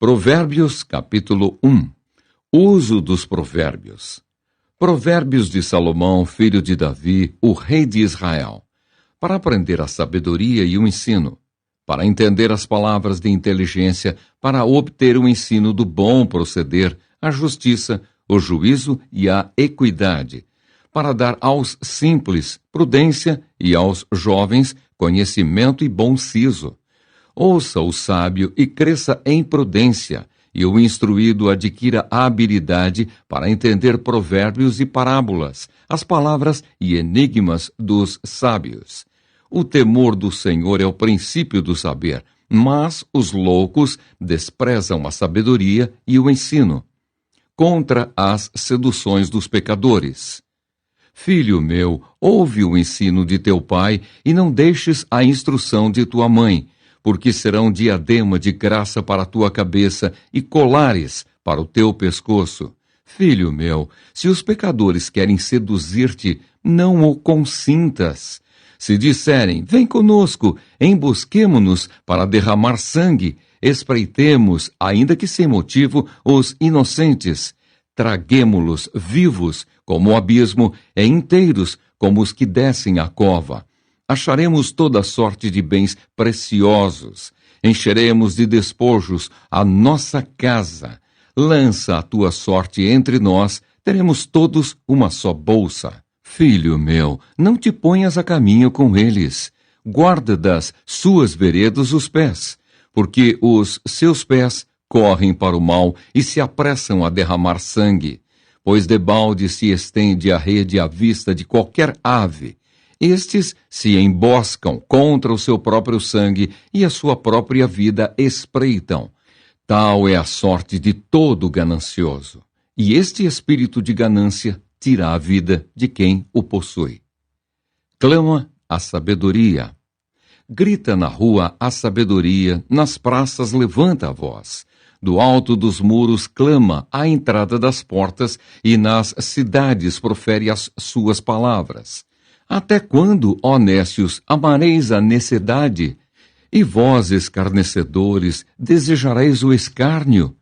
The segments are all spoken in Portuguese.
Provérbios, capítulo 1. Uso dos provérbios. Provérbios de Salomão, filho de Davi, o rei de Israel. Para aprender a sabedoria e o ensino, para entender as palavras de inteligência, para obter o ensino do bom proceder, a justiça, o juízo e a equidade, para dar aos simples prudência e aos jovens conhecimento e bom siso. Ouça o sábio e cresça em prudência, e o instruído adquira a habilidade para entender provérbios e parábolas, as palavras e enigmas dos sábios. O temor do Senhor é o princípio do saber, mas os loucos desprezam a sabedoria e o ensino. Contra as seduções dos pecadores. Filho meu, ouve o ensino de teu pai e não deixes a instrução de tua mãe, porque serão diadema de graça para a tua cabeça e colares para o teu pescoço. Filho meu, se os pecadores querem seduzir-te, não o consintas. Se disserem, vem conosco, embosquemo-nos para derramar sangue, espreitemos, ainda que sem motivo, os inocentes. Traguemo-los vivos, como o abismo, e inteiros, como os que descem à cova. Acharemos toda sorte de bens preciosos. Encheremos de despojos a nossa casa. Lança a tua sorte entre nós, teremos todos uma só bolsa. Filho meu, não te ponhas a caminho com eles. Guarda das suas veredas os pés, porque os seus pés correm para o mal e se apressam a derramar sangue. Pois debalde se estende a rede à vista de qualquer ave. Estes se emboscam contra o seu próprio sangue e a sua própria vida espreitam. Tal é a sorte de todo ganancioso. E este espírito de ganância tira a vida de quem o possui. Clama a sabedoria. Grita na rua a sabedoria, nas praças levanta a voz. Do alto dos muros clama à entrada das portas e nas cidades profere as suas palavras. Até quando, ó nécios, amareis a necessidade? E vós, escarnecedores, desejareis o escárnio?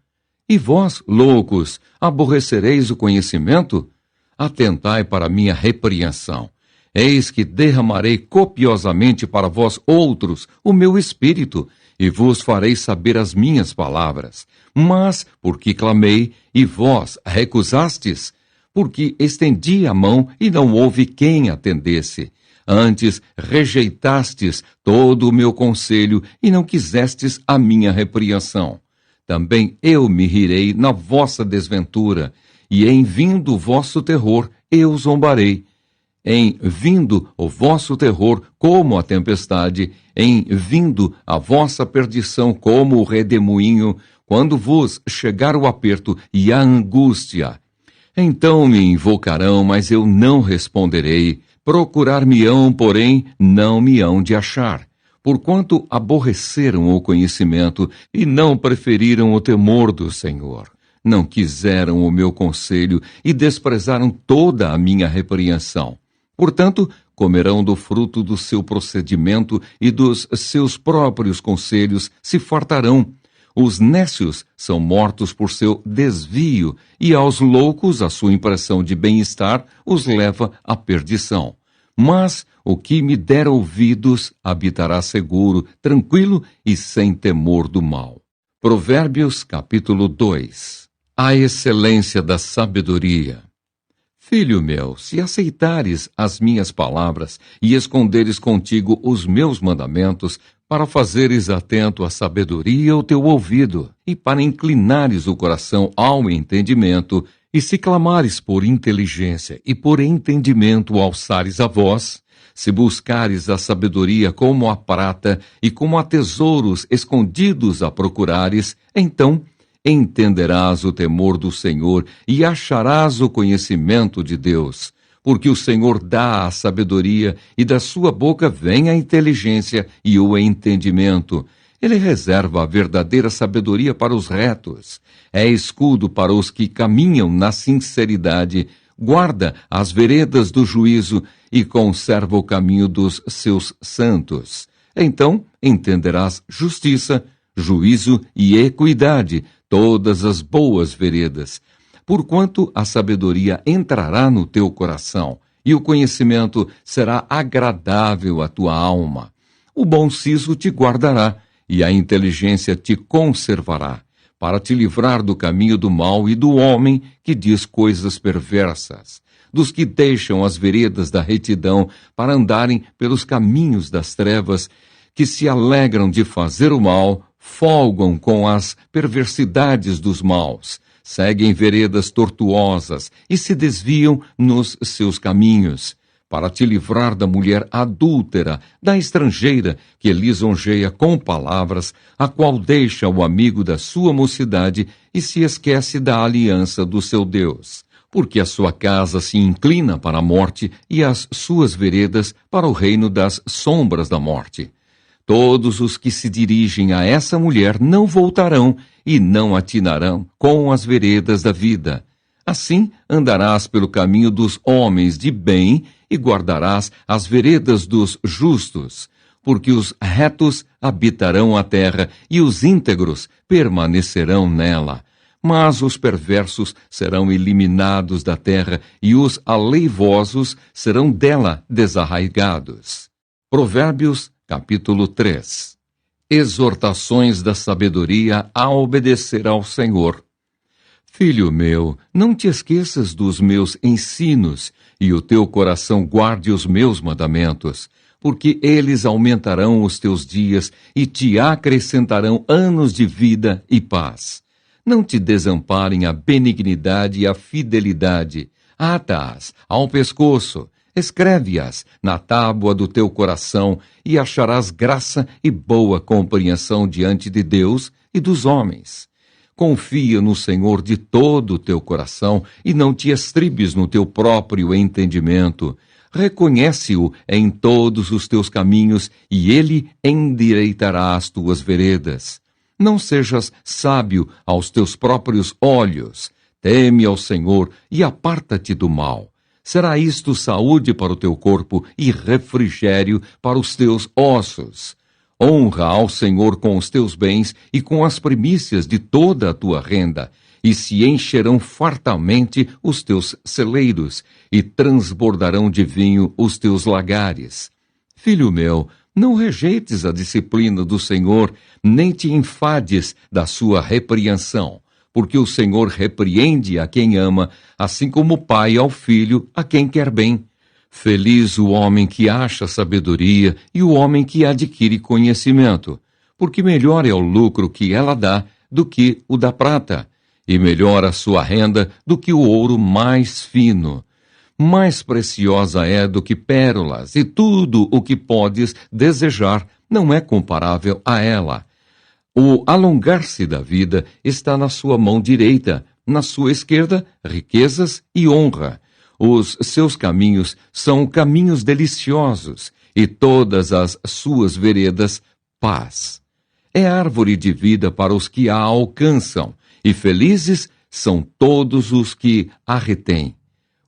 E vós, loucos, aborrecereis o conhecimento? Atentai para minha repreensão. Eis que derramarei copiosamente para vós outros o meu espírito, e vos farei saber as minhas palavras. Mas, porque clamei, e vós recusastes, porque estendi a mão e não houve quem atendesse. Antes rejeitastes todo o meu conselho e não quisestes a minha repreensão. Também eu me rirei na vossa desventura, e em vindo o vosso terror eu zombarei. Em vindo o vosso terror como a tempestade, em vindo a vossa perdição como o redemoinho, quando vos chegar o aperto e a angústia. Então me invocarão, mas eu não responderei. Procurar-me-ão, porém, não me hão de achar. Porquanto aborreceram o conhecimento e não preferiram o temor do Senhor. Não quiseram o meu conselho e desprezaram toda a minha repreensão. Portanto, comerão do fruto do seu procedimento e dos seus próprios conselhos se fartarão. Os nécios são mortos por seu desvio, e aos loucos a sua impressão de bem-estar os leva à perdição. Mas o que me der ouvidos habitará seguro, tranquilo e sem temor do mal. Provérbios, capítulo 2. A excelência da sabedoria. Filho meu, se aceitares as minhas palavras e esconderes contigo os meus mandamentos, para fazeres atento à sabedoria o teu ouvido, e para inclinares o coração ao entendimento, e se clamares por inteligência e por entendimento alçares a voz, se buscares a sabedoria como a prata e como a tesouros escondidos a procurares, então entenderás o temor do Senhor e acharás o conhecimento de Deus, porque o Senhor dá a sabedoria e da sua boca vem a inteligência e o entendimento. Ele reserva a verdadeira sabedoria para os retos, é escudo para os que caminham na sinceridade, guarda as veredas do juízo e conserva o caminho dos seus santos. Então entenderás justiça, juízo e equidade, todas as boas veredas. Porquanto a sabedoria entrará no teu coração, e o conhecimento será agradável à tua alma. O bom siso te guardará, e a inteligência te conservará, para te livrar do caminho do mal e do homem que diz coisas perversas, dos que deixam as veredas da retidão para andarem pelos caminhos das trevas, que se alegram de fazer o mal, folgam com as perversidades dos maus, seguem veredas tortuosas e se desviam nos seus caminhos, para te livrar da mulher adúltera, da estrangeira, que lisonjeia com palavras, a qual deixa o amigo da sua mocidade e se esquece da aliança do seu Deus. Porque a sua casa se inclina para a morte e as suas veredas para o reino das sombras da morte. Todos os que se dirigem a essa mulher não voltarão e não atinarão com as veredas da vida. Assim andarás pelo caminho dos homens de bem e guardarás as veredas dos justos, porque os retos habitarão a terra e os íntegros permanecerão nela. Mas os perversos serão eliminados da terra e os aleivosos serão dela desarraigados. Provérbios, capítulo 3. Exortações da sabedoria a obedecer ao Senhor. Filho meu, não te esqueças dos meus ensinos, e o teu coração guarde os meus mandamentos, porque eles aumentarão os teus dias e te acrescentarão anos de vida e paz. Não te desamparem a benignidade e a fidelidade. Ata-as ao pescoço, escreve-as na tábua do teu coração, e acharás graça e boa compreensão diante de Deus e dos homens. Confia no Senhor de todo o teu coração e não te estribes no teu próprio entendimento. Reconhece-o em todos os teus caminhos e ele endireitará as tuas veredas. Não sejas sábio aos teus próprios olhos. Teme ao Senhor e aparta-te do mal. Será isto saúde para o teu corpo e refrigério para os teus ossos. Honra ao Senhor com os teus bens e com as primícias de toda a tua renda, e se encherão fartamente os teus celeiros, e transbordarão de vinho os teus lagares. Filho meu, não rejeites a disciplina do Senhor, nem te enfades da sua repreensão, porque o Senhor repreende a quem ama, assim como o pai ao filho a quem quer bem. Feliz o homem que acha sabedoria e o homem que adquire conhecimento, porque melhor é o lucro que ela dá do que o da prata, e melhor a sua renda do que o ouro mais fino. Mais preciosa é do que pérolas, e tudo o que podes desejar não é comparável a ela. O alongar-se da vida está na sua mão direita, na sua esquerda, riquezas e honra. Os seus caminhos são caminhos deliciosos, e todas as suas veredas, paz. É árvore de vida para os que a alcançam, e felizes são todos os que a retêm.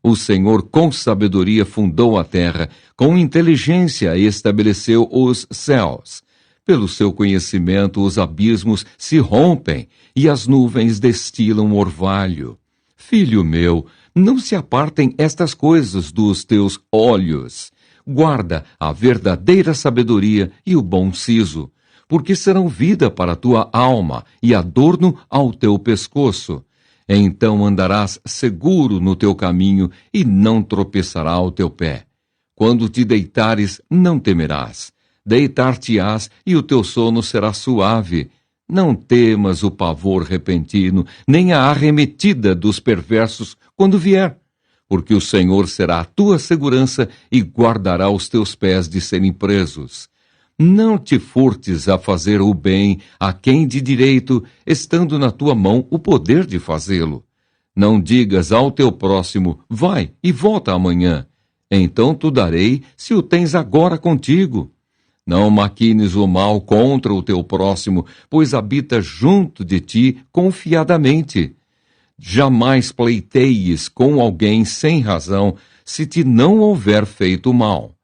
O Senhor com sabedoria fundou a terra, com inteligência estabeleceu os céus. Pelo seu conhecimento os abismos se rompem, e as nuvens destilam orvalho. Filho meu, não se apartem estas coisas dos teus olhos. Guarda a verdadeira sabedoria e o bom siso, porque serão vida para a tua alma e adorno ao teu pescoço. Então andarás seguro no teu caminho e não tropeçará o teu pé. Quando te deitares, não temerás. Deitar-te-ás e o teu sono será suave. Não temas o pavor repentino, nem a arremetida dos perversos quando vier, porque o Senhor será a tua segurança e guardará os teus pés de serem presos. Não te furtes a fazer o bem a quem de direito, estando na tua mão o poder de fazê-lo. Não digas ao teu próximo, vai e volta amanhã. Então tu darei, se o tens agora contigo. Não maquines o mal contra o teu próximo, pois habita junto de ti confiadamente. Jamais pleiteies com alguém sem razão, se te não houver feito mal.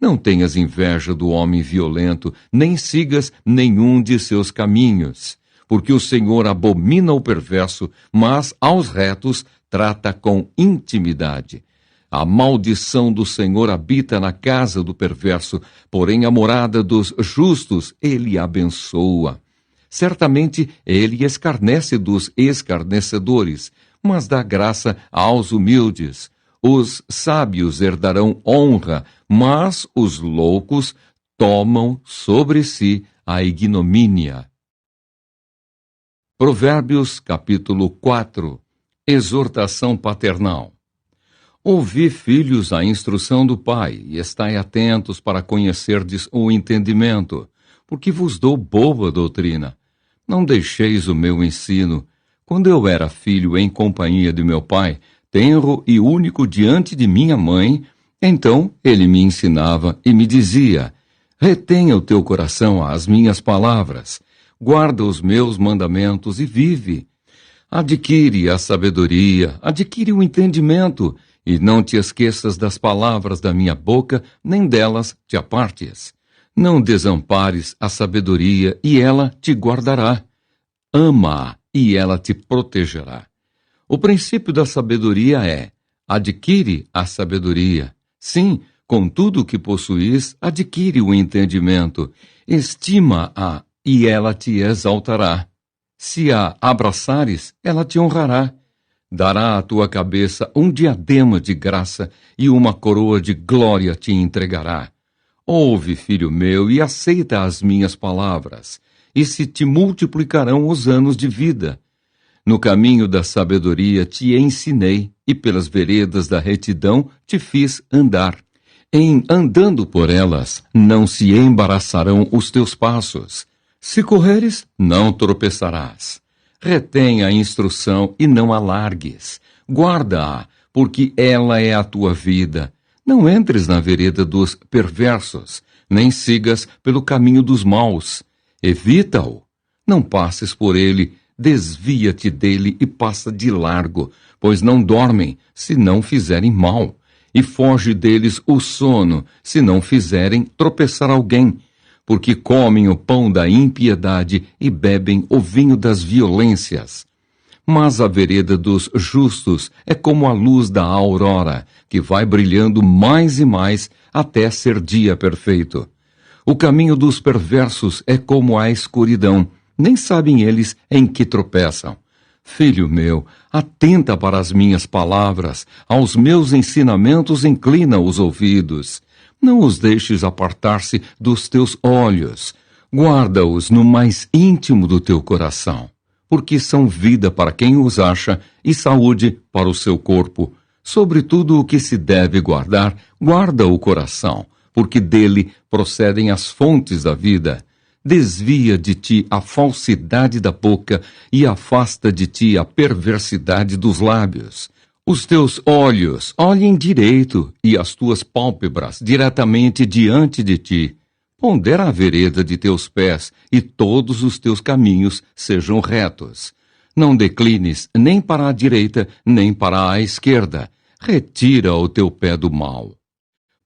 Não tenhas inveja do homem violento, nem sigas nenhum de seus caminhos. Porque o Senhor abomina o perverso, mas aos retos trata com intimidade. A maldição do Senhor habita na casa do perverso, porém a morada dos justos ele abençoa. Certamente ele escarnece dos escarnecedores, mas dá graça aos humildes. Os sábios herdarão honra, mas os loucos tomam sobre si a ignomínia. Provérbios, capítulo 4. Exortação paternal. Ouvi, filhos, a instrução do Pai, e estai atentos para conhecerdes o entendimento, porque vos dou boa doutrina. Não deixeis o meu ensino. Quando eu era filho em companhia de meu pai, tenro e único diante de minha mãe, então ele me ensinava e me dizia: retenha o teu coração às minhas palavras, guarda os meus mandamentos e vive. Adquire a sabedoria, adquire o entendimento, e não te esqueças das palavras da minha boca, nem delas te apartes. Não desampares a sabedoria, e ela te guardará. Ama-a, e ela te protegerá. O princípio da sabedoria é: adquire a sabedoria. Sim, com tudo o que possuís, adquire o entendimento. Estima-a, e ela te exaltará. Se a abraçares, ela te honrará. Dará à tua cabeça um diadema de graça, e uma coroa de glória te entregará. Ouve, filho meu, e aceita as minhas palavras, e se te multiplicarão os anos de vida. No caminho da sabedoria te ensinei, e pelas veredas da retidão te fiz andar. Em andando por elas, não se embaraçarão os teus passos. Se correres, não tropeçarás. Retém a instrução e não a largues. Guarda-a, porque ela é a tua vida. Não entres na vereda dos perversos, nem sigas pelo caminho dos maus. Evita-o. Não passes por ele, desvia-te dele e passa de largo, pois não dormem, se não fizerem mal. E foge deles o sono, se não fizerem tropeçar alguém. Porque comem o pão da impiedade e bebem o vinho das violências. Mas a vereda dos justos é como a luz da aurora, que vai brilhando mais e mais até ser dia perfeito. O caminho dos perversos é como a escuridão, nem sabem eles em que tropeçam. Filho meu, atenta para as minhas palavras, aos meus ensinamentos inclina os ouvidos. Não os deixes apartar-se dos teus olhos. Guarda-os no mais íntimo do teu coração, porque são vida para quem os acha e saúde para o seu corpo. Sobre tudo o que se deve guardar, guarda o coração, porque dele procedem as fontes da vida. Desvia de ti a falsidade da boca e afasta de ti a perversidade dos lábios. Os teus olhos olhem direito e as tuas pálpebras diretamente diante de ti. Pondera a vereda de teus pés e todos os teus caminhos sejam retos. Não declines nem para a direita nem para a esquerda. Retira o teu pé do mal.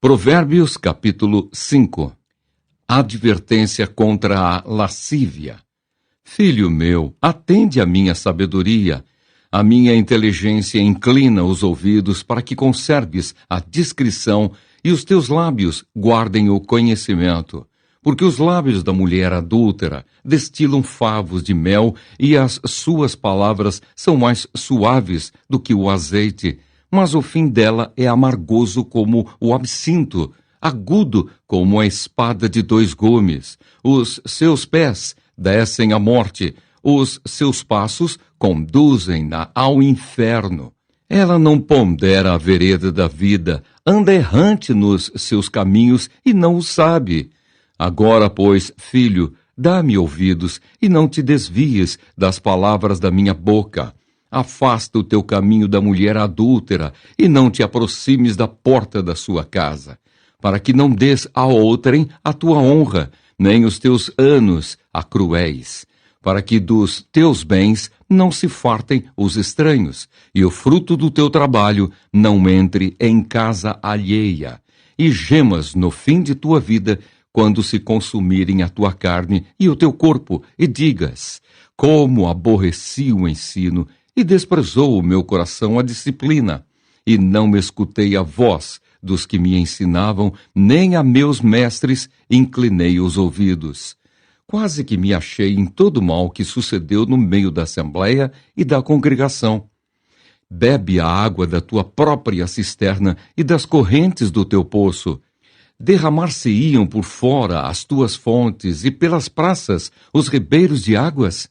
Provérbios capítulo 5. Advertência contra a lascívia. Filho meu, atende à minha sabedoria. A minha inteligência inclina os ouvidos para que conserves a discrição e os teus lábios guardem o conhecimento. Porque os lábios da mulher adúltera destilam favos de mel e as suas palavras são mais suaves do que o azeite. Mas o fim dela é amargoso como o absinto, agudo como a espada de 2 gumes. Os seus pés descem à morte, os seus passos conduzem-na ao inferno. Ela não pondera a vereda da vida, anda errante nos seus caminhos e não o sabe. Agora, pois, filho, dá-me ouvidos e não te desvies das palavras da minha boca. Afasta o teu caminho da mulher adúltera e não te aproximes da porta da sua casa, para que não des a outrem a tua honra, nem os teus anos a cruéis, para que dos teus bens não se fartem os estranhos, e o fruto do teu trabalho não entre em casa alheia. e gemas no fim de tua vida, quando se consumirem a tua carne e o teu corpo, e digas: como aborreci o ensino, e desprezou o meu coração a disciplina, e não me escutei a voz dos que me ensinavam, nem a meus mestres inclinei os ouvidos. Quase que me achei em todo o mal que sucedeu no meio da assembleia e da congregação. Bebe a água da tua própria cisterna e das correntes do teu poço. Derramar-se-iam por fora as tuas fontes e pelas praças os ribeiros de águas?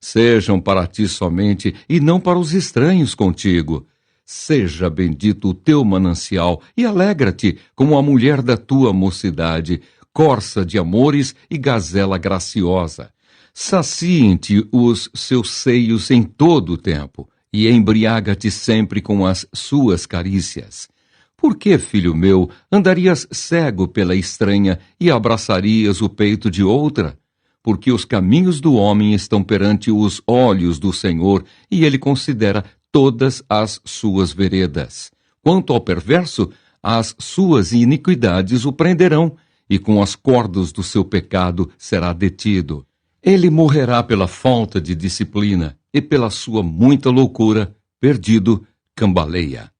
Sejam para ti somente e não para os estranhos contigo. Seja bendito o teu manancial e alegra-te como a mulher da tua mocidade, corça de amores e gazela graciosa. Saciem-te os seus seios em todo o tempo, e embriaga-te sempre com as suas carícias. Por que, filho meu, andarias cego pela estranha e abraçarias o peito de outra? Porque os caminhos do homem estão perante os olhos do Senhor, e ele considera todas as suas veredas. Quanto ao perverso, as suas iniquidades o prenderão, e com as cordas do seu pecado será detido. Ele morrerá pela falta de disciplina, e pela sua muita loucura, perdido, cambaleia.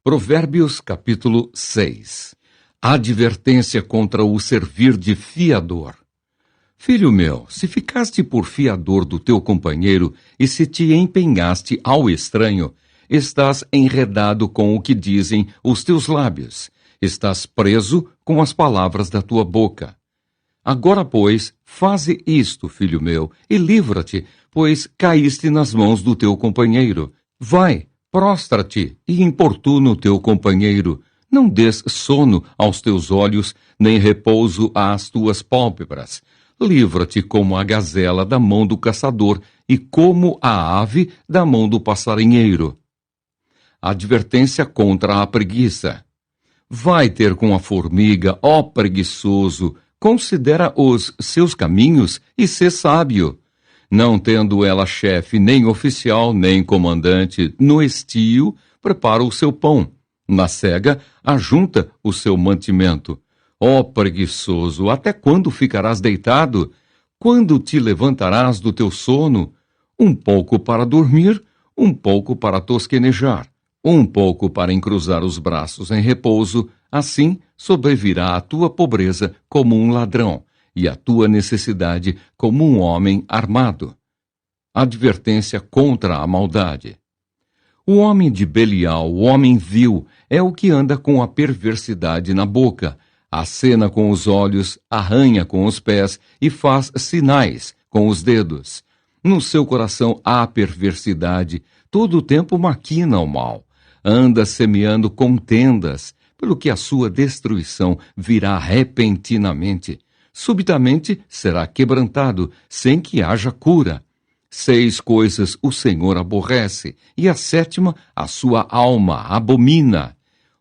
Provérbios capítulo 6. Advertência contra o servir de fiador. Filho meu, se ficaste por fiador do teu companheiro e se te empenhaste ao estranho, estás enredado com o que dizem os teus lábios, estás preso com as palavras da tua boca. Agora, pois, faze isto, filho meu, e livra-te, pois caíste nas mãos do teu companheiro. Vai, prostra-te e importuna o teu companheiro. Não des sono aos teus olhos, nem repouso às tuas pálpebras. Livra-te como a gazela da mão do caçador e como a ave da mão do passarinheiro. Advertência contra a preguiça. Vai ter com a formiga, ó preguiçoso, considera os seus caminhos e sê sábio. Não tendo ela chefe, nem oficial, nem comandante, no estio, prepara o seu pão. Na cega, ajunta o seu mantimento. Ó preguiçoso, até quando ficarás deitado? Quando te levantarás do teu sono? Um pouco para dormir, um pouco para tosquenejar, um pouco para encruzar os braços em repouso, assim sobrevirá a tua pobreza como um ladrão, e a tua necessidade como um homem armado. Advertência contra a maldade. O homem de Belial, o homem vil, é o que anda com a perversidade na boca, acena com os olhos, arranha com os pés e faz sinais com os dedos. No seu coração há perversidade, todo o tempo maquina o mal. Anda semeando contendas, pelo que a sua destruição virá repentinamente. Subitamente será quebrantado, sem que haja cura. 6 coisas o Senhor aborrece, e a 7ª a sua alma abomina: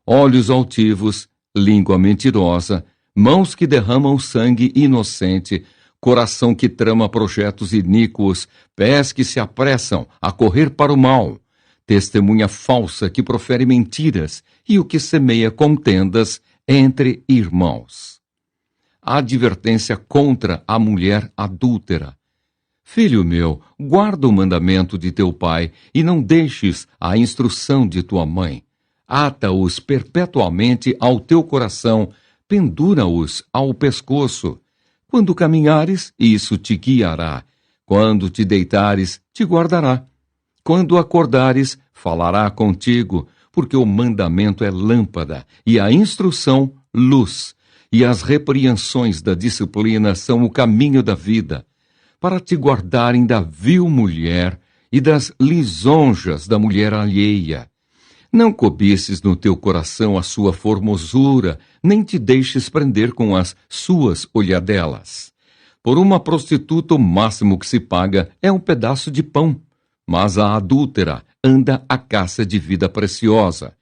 olhos altivos, língua mentirosa, mãos que derramam sangue inocente, coração que trama projetos iníquos, pés que se apressam a correr para o mal, testemunha falsa que profere mentiras e o que semeia contendas entre irmãos. Advertência contra a mulher adúltera. Filho meu, guarda o mandamento de teu pai e não deixes a instrução de tua mãe. Ata-os perpetuamente ao teu coração, pendura-os ao pescoço. Quando caminhares, isso te guiará. Quando te deitares, te guardará. Quando acordares, falará contigo, porque o mandamento é lâmpada e a instrução, luz, e as repreensões da disciplina são o caminho da vida, para te guardarem da vil mulher e das lisonjas da mulher alheia. Não cobices no teu coração a sua formosura, nem te deixes prender com as suas olhadelas. Por uma prostituta o máximo que se paga é um pedaço de pão, mas a adúltera anda à caça de vida preciosa.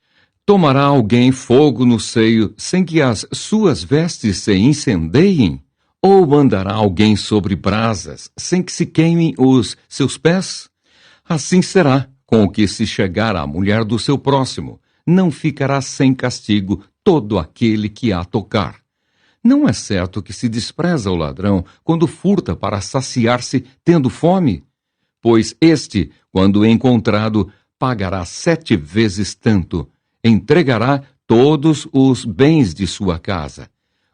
Tomará alguém fogo no seio sem que as suas vestes se incendeiem? Ou andará alguém sobre brasas sem que se queimem os seus pés? Assim será com o que se chegar à mulher do seu próximo, não ficará sem castigo todo aquele que a tocar. Não é certo que se despreza o ladrão quando furta para saciar-se tendo fome? Pois este, quando encontrado, pagará 7 vezes tanto, entregará todos os bens de sua casa.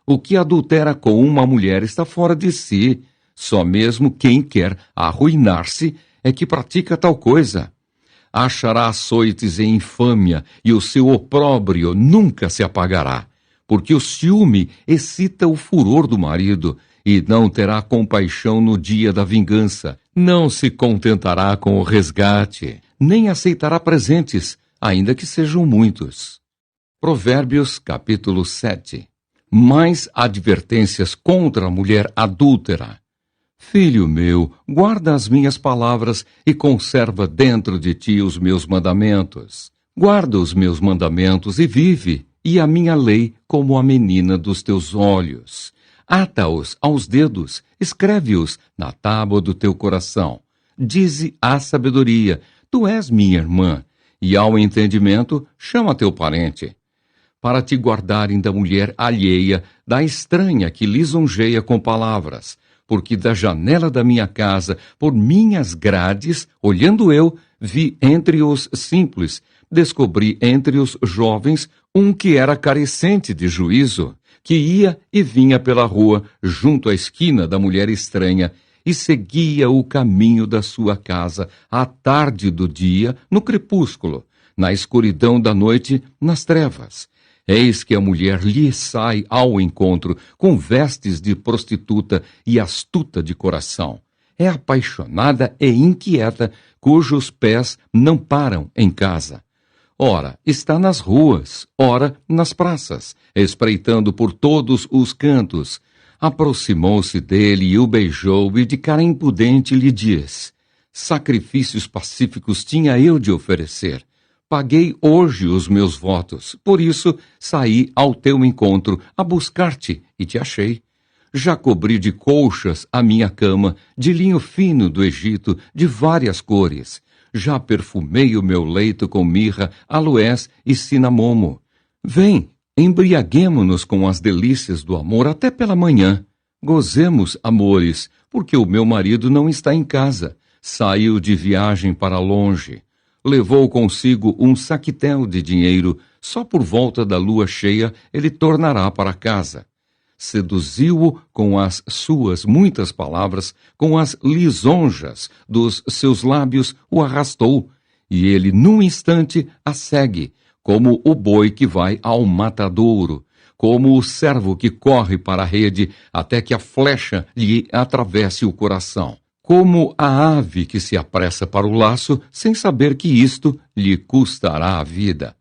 O que adultera com uma mulher está fora de si. Só mesmo quem quer arruinar-se é que pratica tal coisa. Achará açoites e infâmia, e o seu opróbrio nunca se apagará, porque o ciúme excita o furor do marido, e não terá compaixão no dia da vingança. Não se contentará com o resgate, nem aceitará presentes, ainda que sejam muitos. Provérbios, capítulo 7. Mais advertências contra a mulher adúltera. Filho meu, guarda as minhas palavras e conserva dentro de ti os meus mandamentos. Guarda os meus mandamentos e vive, e a minha lei como a menina dos teus olhos. Ata-os aos dedos, escreve-os na tábua do teu coração. Dize à sabedoria, tu és minha irmã, e ao entendimento, chama teu parente. Para te guardarem da mulher alheia, da estranha que lisonjeia com palavras, porque da janela da minha casa, por minhas grades, olhando eu, vi entre os simples, descobri entre os jovens um que era carecente de juízo, que ia e vinha pela rua, junto à esquina da mulher estranha, e seguia o caminho da sua casa, à tarde do dia, no crepúsculo, na escuridão da noite, nas trevas. Eis que a mulher lhe sai ao encontro, com vestes de prostituta e astuta de coração. É apaixonada e inquieta, cujos pés não param em casa. Ora, está nas ruas, ora nas praças, espreitando por todos os cantos. Aproximou-se dele e o beijou, e de cara impudente lhe diz: sacrifícios pacíficos tinha eu de oferecer. Paguei hoje os meus votos, por isso saí ao teu encontro a buscar-te e te achei. Já cobri de colchas a minha cama, de linho fino do Egito, de várias cores. Já perfumei o meu leito com mirra, aloés e cinamomo. Vem, embriaguemo-nos com as delícias do amor até pela manhã. Gozemos, amores, porque o meu marido não está em casa. Saiu de viagem para longe. Levou consigo um saquitel de dinheiro, só por volta da lua cheia ele tornará para casa. Seduziu-o com as suas muitas palavras, com as lisonjas dos seus lábios o arrastou, e ele num instante a segue, como o boi que vai ao matadouro, como o servo que corre para a rede até que a flecha lhe atravesse o coração. Como a ave que se apressa para o laço, sem saber que isto lhe custará a vida.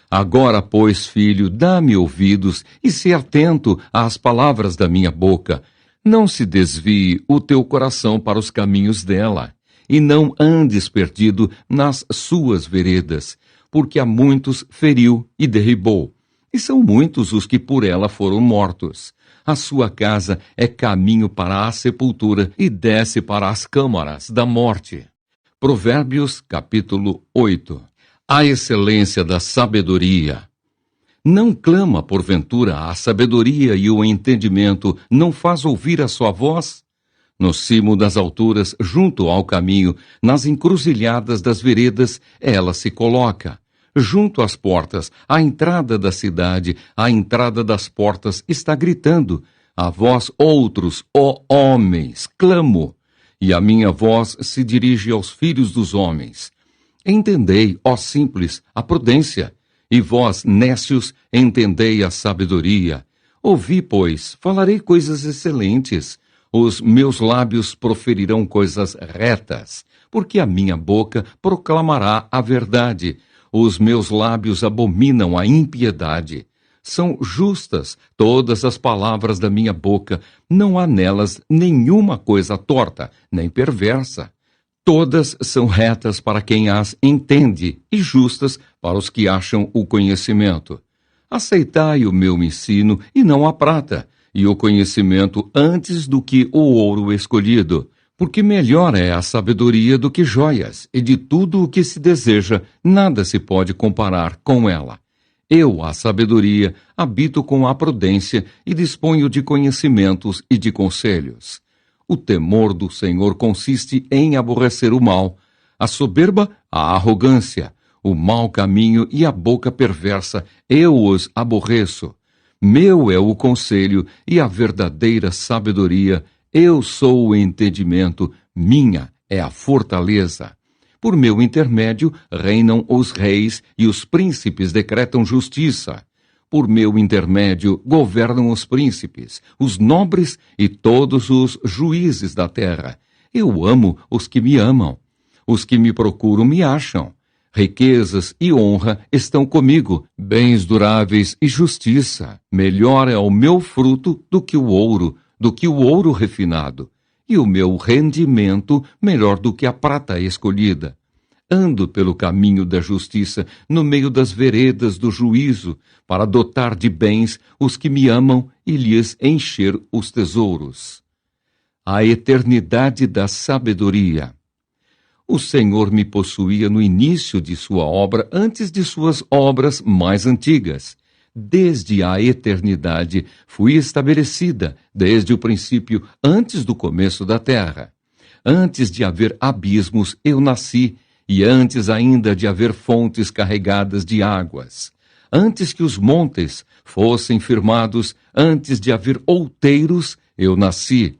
Agora, pois, filho, dá-me ouvidos e se atento às palavras da minha boca. Não se desvie o teu coração para os caminhos dela, e não andes perdido nas suas veredas, porque a muitos feriu e derribou, e são muitos os que por ela foram mortos. A sua casa é caminho para a sepultura e desce para as câmaras da morte. Provérbios, capítulo 8. A excelência da sabedoria. Não clama, porventura, a sabedoria e o entendimento não faz ouvir a sua voz? No cimo das alturas, junto ao caminho, nas encruzilhadas das veredas, ela se coloca. Junto às portas, à entrada da cidade, à entrada das portas, está gritando: a vós outros, ó homens, clamo, e a minha voz se dirige aos filhos dos homens. Entendei, ó simples, a prudência, e vós, nécios, entendei a sabedoria. Ouvi, pois, falarei coisas excelentes, os meus lábios proferirão coisas retas, porque a minha boca proclamará a verdade. Os meus lábios abominam a impiedade. São justas todas as palavras da minha boca, não há nelas nenhuma coisa torta, nem perversa. Todas são retas para quem as entende e justas para os que acham o conhecimento. Aceitai o meu ensino e não a prata, e o conhecimento antes do que o ouro escolhido. Porque melhor é a sabedoria do que joias, e de tudo o que se deseja, nada se pode comparar com ela. Eu, a sabedoria, habito com a prudência e disponho de conhecimentos e de conselhos. O temor do Senhor consiste em aborrecer o mal, a soberba, a arrogância, o mau caminho e a boca perversa, eu os aborreço. Meu é o conselho e a verdadeira sabedoria, eu sou o entendimento, minha é a fortaleza. Por meu intermédio reinam os reis e os príncipes decretam justiça. Por meu intermédio governam os príncipes, os nobres e todos os juízes da terra. Eu amo os que me amam. Os que me procuram me acham. Riquezas e honra estão comigo, bens duráveis e justiça. Melhor é o meu fruto do que o ouro refinado. E o meu rendimento melhor do que a prata escolhida. Ando pelo caminho da justiça, no meio das veredas do juízo, para dotar de bens os que me amam e lhes encher os tesouros. A eternidade da sabedoria. O Senhor me possuía no início de sua obra, antes de suas obras mais antigas. Desde a eternidade fui estabelecida, desde o princípio, antes do começo da terra. Antes de haver abismos, eu nasci, e antes ainda de haver fontes carregadas de águas. Antes que os montes fossem firmados, antes de haver outeiros, eu nasci.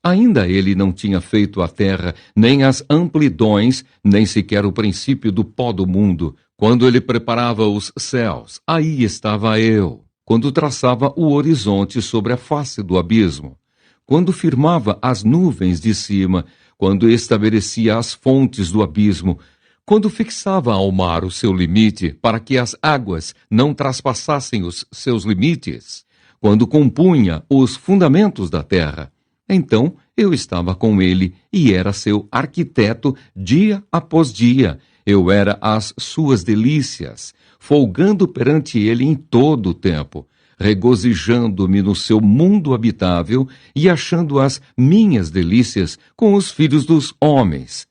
Ainda ele não tinha feito a terra, nem as amplidões, nem sequer o princípio do pó do mundo. Quando ele preparava os céus, aí estava eu. Quando traçava o horizonte sobre a face do abismo. Quando firmava as nuvens de cima, quando estabelecia as fontes do abismo, quando fixava ao mar o seu limite, para que as águas não traspassassem os seus limites, quando compunha os fundamentos da terra. Então eu estava com ele e era seu arquiteto dia após dia. Eu era as suas delícias, folgando perante ele em todo o tempo, regozijando-me no seu mundo habitável e achando as minhas delícias com os filhos dos homens.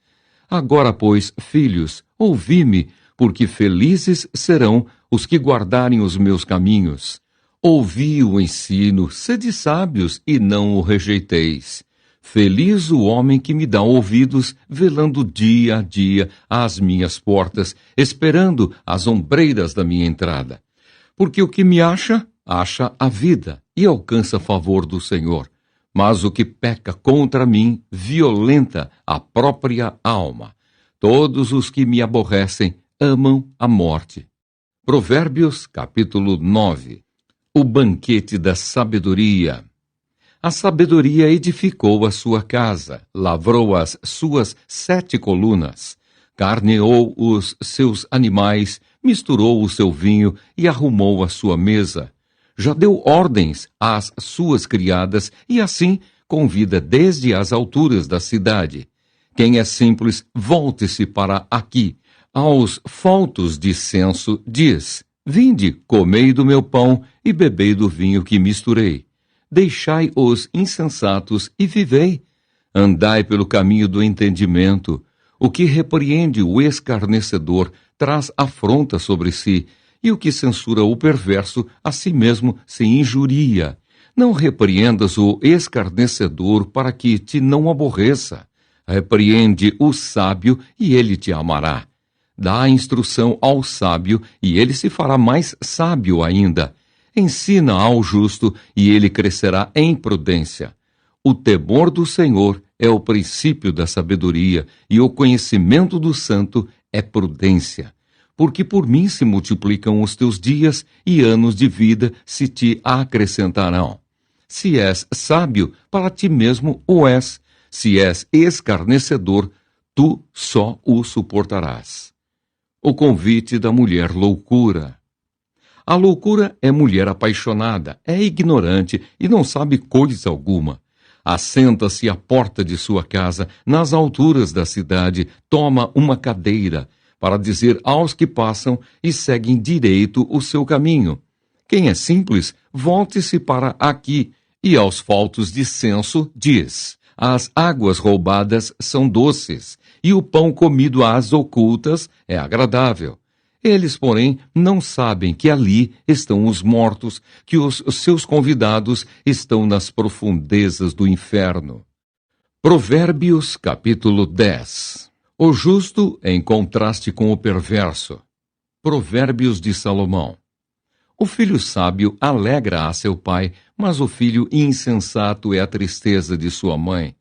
Agora, pois, filhos, ouvi-me, porque felizes serão os que guardarem os meus caminhos. Ouvi o ensino, sede sábios e não o rejeiteis. Feliz o homem que me dá ouvidos, velando dia a dia às minhas portas, esperando as ombreiras da minha entrada. Porque o que me acha, acha a vida e alcança favor do Senhor. Mas o que peca contra mim, violenta a própria alma. Todos os que me aborrecem amam a morte. Provérbios, capítulo 9. O banquete da sabedoria. A sabedoria edificou a sua casa, lavrou as suas 7 colunas, carneou os seus animais, misturou o seu vinho e arrumou a sua mesa. Já deu ordens às suas criadas e assim convida desde as alturas da cidade. Quem é simples, volte-se para aqui. Aos faltos de senso, diz: Vinde, comei do meu pão e bebei do vinho que misturei. Deixai os insensatos e vivei. Andai pelo caminho do entendimento. O que repreende o escarnecedor traz afronta sobre si, e o que censura o perverso a si mesmo se injuria. Não repreendas o escarnecedor para que te não aborreça. Repreende o sábio e ele te amará. Dá a instrução ao sábio e ele se fará mais sábio ainda. Ensina ao justo e ele crescerá em prudência. O temor do Senhor é o princípio da sabedoria e o conhecimento do santo é prudência. Porque por mim se multiplicam os teus dias e anos de vida se te acrescentarão. Se és sábio, para ti mesmo o és. Se és escarnecedor, tu só o suportarás. O convite da mulher loucura. A loucura é mulher apaixonada, é ignorante e não sabe coisa alguma. Assenta-se à porta de sua casa, nas alturas da cidade, toma uma cadeira, para dizer aos que passam e seguem direito o seu caminho. Quem é simples, volte-se para aqui, e aos faltos de senso diz: As águas roubadas são doces, e o pão comido às ocultas é agradável. Eles, porém, não sabem que ali estão os mortos, que os seus convidados estão nas profundezas do inferno. Provérbios, capítulo 10. O justo em contraste com o perverso. Provérbios de Salomão. O filho sábio alegra a seu pai, mas o filho insensato é a tristeza de sua mãe.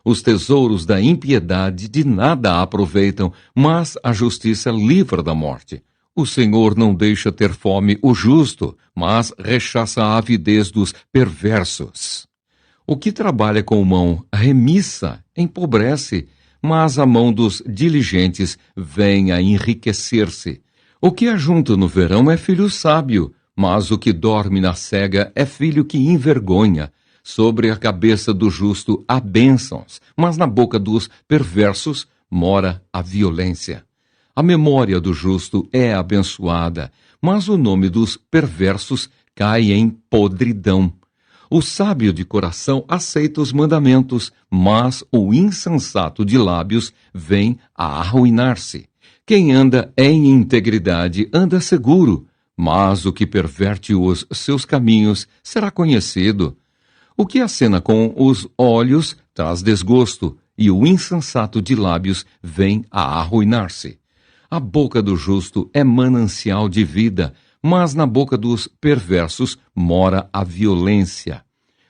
Os tesouros da impiedade de nada aproveitam, mas a justiça livra da morte. O Senhor não deixa ter fome o justo, mas rechaça a avidez dos perversos. O que trabalha com mão remissa empobrece, mas a mão dos diligentes vem a enriquecer-se. O que ajunta no verão é filho sábio, mas o que dorme na cega é filho que envergonha. Sobre a cabeça do justo há bênçãos, mas na boca dos perversos mora a violência. A memória do justo é abençoada, mas o nome dos perversos cai em podridão. O sábio de coração aceita os mandamentos, mas o insensato de lábios vem a arruinar-se. Quem anda em integridade anda seguro, mas o que perverte os seus caminhos será conhecido. O que acena com os olhos traz desgosto, e o insensato de lábios vem a arruinar-se. A boca do justo é manancial de vida, mas na boca dos perversos mora a violência.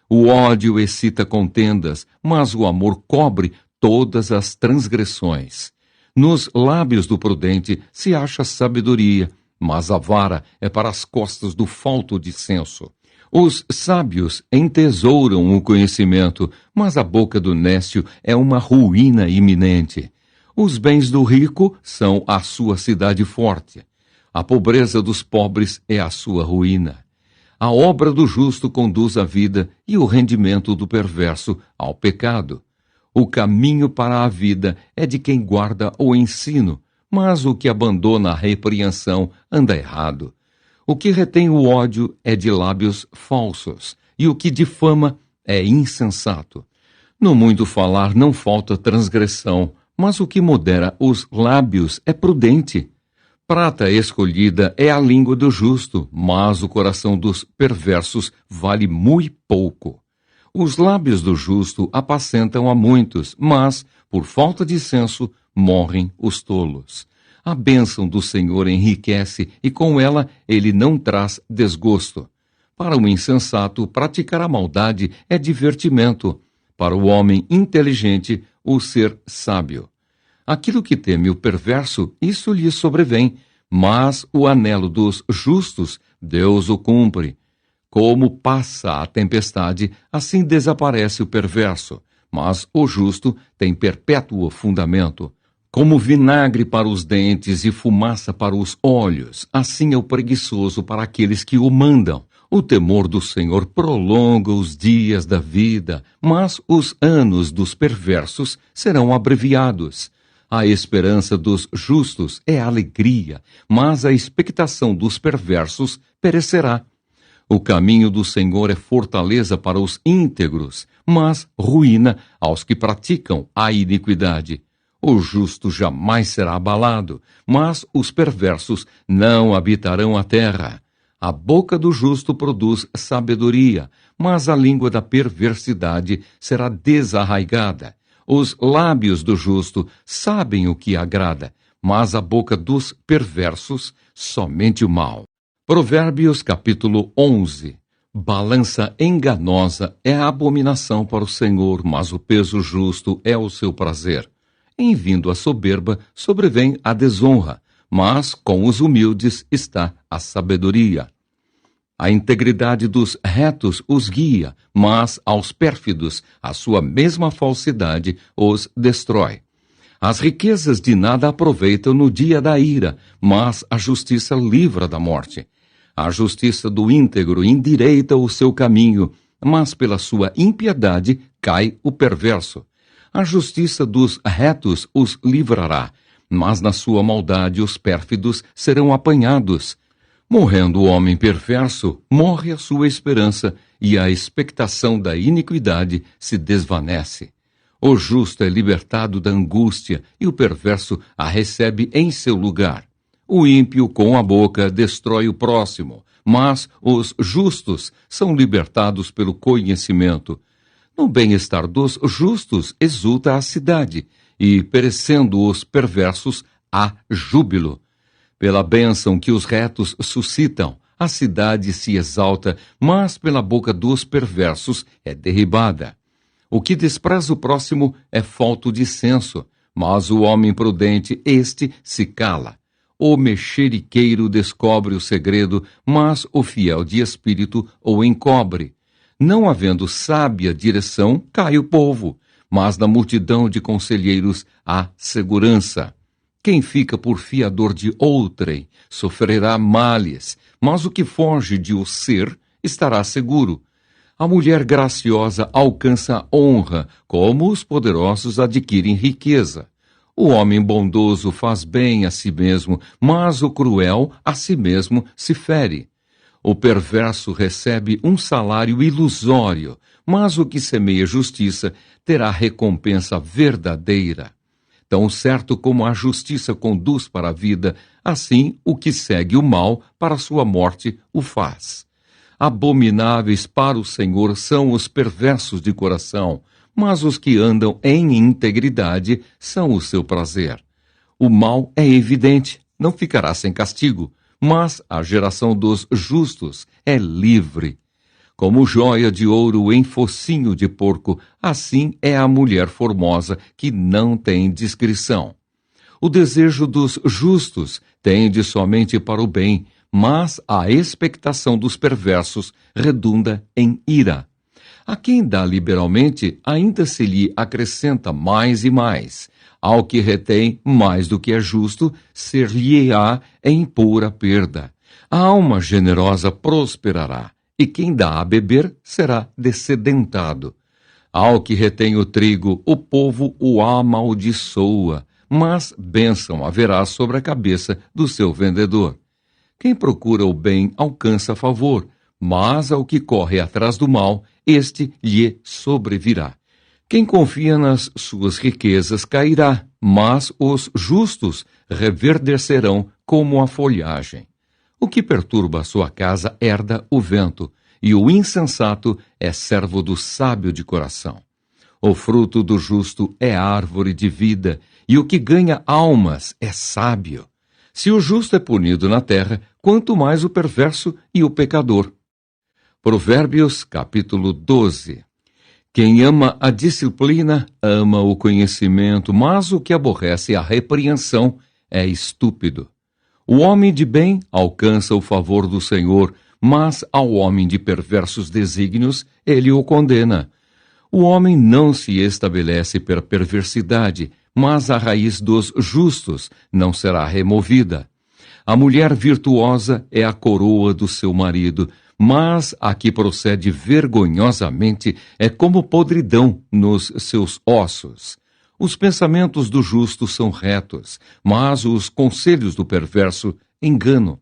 O ódio excita contendas, mas o amor cobre todas as transgressões. Nos lábios do prudente se acha sabedoria, mas a vara é para as costas do falto de senso. Os sábios entesouram o conhecimento, mas a boca do nécio é uma ruína iminente. Os bens do rico são a sua cidade forte. A pobreza dos pobres é a sua ruína. A obra do justo conduz à vida e o rendimento do perverso ao pecado. O caminho para a vida é de quem guarda o ensino, mas o que abandona a repreensão anda errado. O que retém o ódio é de lábios falsos, e o que difama é insensato. No muito falar não falta transgressão, mas o que modera os lábios é prudente. Prata escolhida é a língua do justo, mas o coração dos perversos vale muito pouco. Os lábios do justo apacentam a muitos, mas, por falta de senso, morrem os tolos. A bênção do Senhor enriquece e com ela ele não traz desgosto. Para o insensato, praticar a maldade é divertimento. Para o homem inteligente, o ser sábio. Aquilo que teme o perverso, isso lhe sobrevém, mas o anelo dos justos, Deus o cumpre. Como passa a tempestade, assim desaparece o perverso, mas o justo tem perpétuo fundamento. Como vinagre para os dentes e fumaça para os olhos, assim é o preguiçoso para aqueles que o mandam. O temor do Senhor prolonga os dias da vida, mas os anos dos perversos serão abreviados. A esperança dos justos é alegria, mas a expectação dos perversos perecerá. O caminho do Senhor é fortaleza para os íntegros, mas ruína aos que praticam a iniquidade. O justo jamais será abalado, mas os perversos não habitarão a terra. A boca do justo produz sabedoria, mas a língua da perversidade será desarraigada. Os lábios do justo sabem o que agrada, mas a boca dos perversos somente o mal. Provérbios capítulo 11. Balança enganosa é a abominação para o Senhor, mas o peso justo é o seu prazer. Em vindo a soberba, sobrevém a desonra, mas com os humildes está a sabedoria. A integridade dos retos os guia, mas aos pérfidos a sua mesma falsidade os destrói. As riquezas de nada aproveitam no dia da ira, mas a justiça livra da morte. A justiça do íntegro endireita o seu caminho, mas pela sua impiedade cai o perverso. A justiça dos retos os livrará, mas na sua maldade os pérfidos serão apanhados. Morrendo o homem perverso, morre a sua esperança, e a expectação da iniquidade se desvanece. O justo é libertado da angústia, e o perverso a recebe em seu lugar. O ímpio com a boca destrói o próximo, mas os justos são libertados pelo conhecimento. No bem-estar dos justos exulta a cidade, e perecendo os perversos, há júbilo. Pela bênção que os retos suscitam, a cidade se exalta, mas pela boca dos perversos é derribada. O que despreza o próximo é falto de senso, mas o homem prudente, este se cala. O mexeriqueiro descobre o segredo, mas o fiel de espírito o encobre. Não havendo sábia direção, cai o povo, mas na multidão de conselheiros há segurança. Quem fica por fiador de outrem sofrerá males, mas o que foge de o ser estará seguro. A mulher graciosa alcança honra, como os poderosos adquirem riqueza. O homem bondoso faz bem a si mesmo, mas o cruel a si mesmo se fere. O perverso recebe um salário ilusório, mas o que semeia justiça terá recompensa verdadeira. Tão certo como a justiça conduz para a vida, assim o que segue o mal para a sua morte o faz. Abomináveis para o Senhor são os perversos de coração, mas os que andam em integridade são o seu prazer. O mal é evidente, não ficará sem castigo, mas a geração dos justos é livre. Como joia de ouro em focinho de porco, assim é a mulher formosa que não tem discrição. O desejo dos justos tende somente para o bem, mas a expectação dos perversos redunda em ira. A quem dá liberalmente, ainda se lhe acrescenta mais e mais. Ao que retém mais do que é justo, ser-lhe-á em pura perda. A alma generosa prosperará, e quem dá a beber será descedentado. Ao que retém o trigo, o povo o amaldiçoa, mas bênção haverá sobre a cabeça do seu vendedor. Quem procura o bem alcança favor, mas ao que corre atrás do mal, este lhe sobrevirá. Quem confia nas suas riquezas cairá, mas os justos reverdecerão como a folhagem. O que perturba a sua casa herda o vento, e o insensato é servo do sábio de coração. O fruto do justo é árvore de vida, e o que ganha almas é sábio. Se o justo é punido na terra, quanto mais o perverso e o pecador. Provérbios, capítulo 12. Quem ama a disciplina, ama o conhecimento, mas o que aborrece a repreensão é estúpido. O homem de bem alcança o favor do Senhor, mas ao homem de perversos desígnios ele o condena. O homem não se estabelece pela perversidade, mas a raiz dos justos não será removida. A mulher virtuosa é a coroa do seu marido, mas a que procede vergonhosamente é como podridão nos seus ossos. Os pensamentos do justo são retos, mas os conselhos do perverso engano.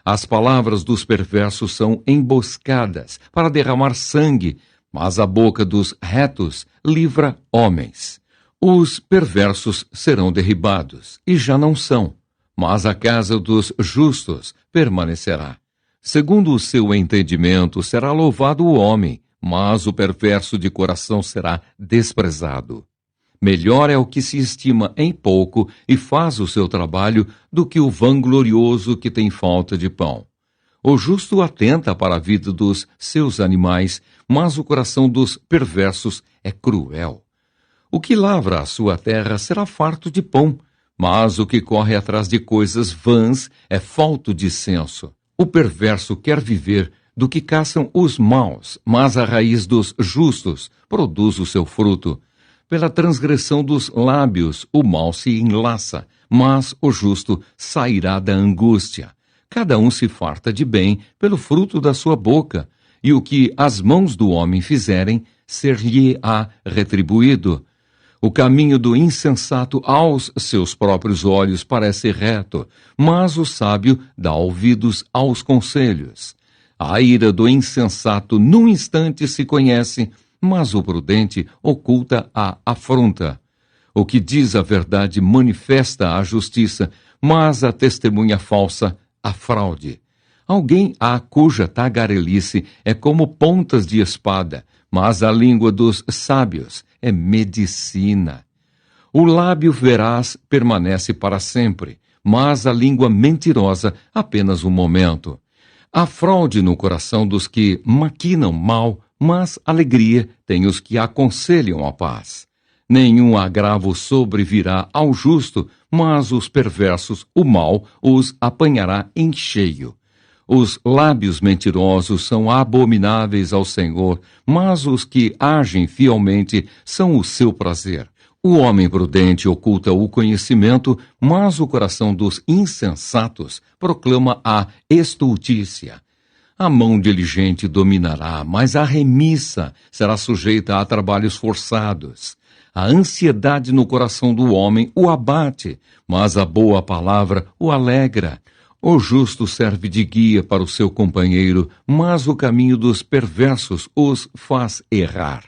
As palavras dos perversos são emboscadas para derramar sangue, mas a boca dos retos livra homens. Os perversos serão derribados, e já não são, mas a casa dos justos permanecerá. Segundo o seu entendimento será louvado o homem, mas o perverso de coração será desprezado. Melhor é o que se estima em pouco e faz o seu trabalho do que o vanglorioso que tem falta de pão. O justo atenta para a vida dos seus animais, mas o coração dos perversos é cruel. O que lavra a sua terra será farto de pão, mas o que corre atrás de coisas vãs é falto de senso. O perverso quer viver do que caçam os maus, mas a raiz dos justos produz o seu fruto. Pela transgressão dos lábios o mal se enlaça, mas o justo sairá da angústia. Cada um se farta de bem pelo fruto da sua boca, e o que as mãos do homem fizerem, ser-lhe-á retribuído. O caminho do insensato aos seus próprios olhos parece reto, mas o sábio dá ouvidos aos conselhos. A ira do insensato num instante se conhece, mas o prudente oculta a afronta. O que diz a verdade manifesta a justiça, mas a testemunha falsa, a fraude. Alguém há cuja tagarelice é como pontas de espada, mas a língua dos sábios é medicina. O lábio veraz permanece para sempre, mas a língua mentirosa apenas um momento. Há fraude no coração dos que maquinam mal, mas alegria tem os que aconselham a paz. Nenhum agravo sobrevirá ao justo, mas os perversos, o mal, os apanhará em cheio. Os lábios mentirosos são abomináveis ao Senhor, mas os que agem fielmente são o seu prazer. O homem prudente oculta o conhecimento, mas o coração dos insensatos proclama a estultícia. A mão diligente dominará, mas a remissa será sujeita a trabalhos forçados. A ansiedade no coração do homem o abate, mas a boa palavra o alegra. O justo serve de guia para o seu companheiro, mas o caminho dos perversos os faz errar.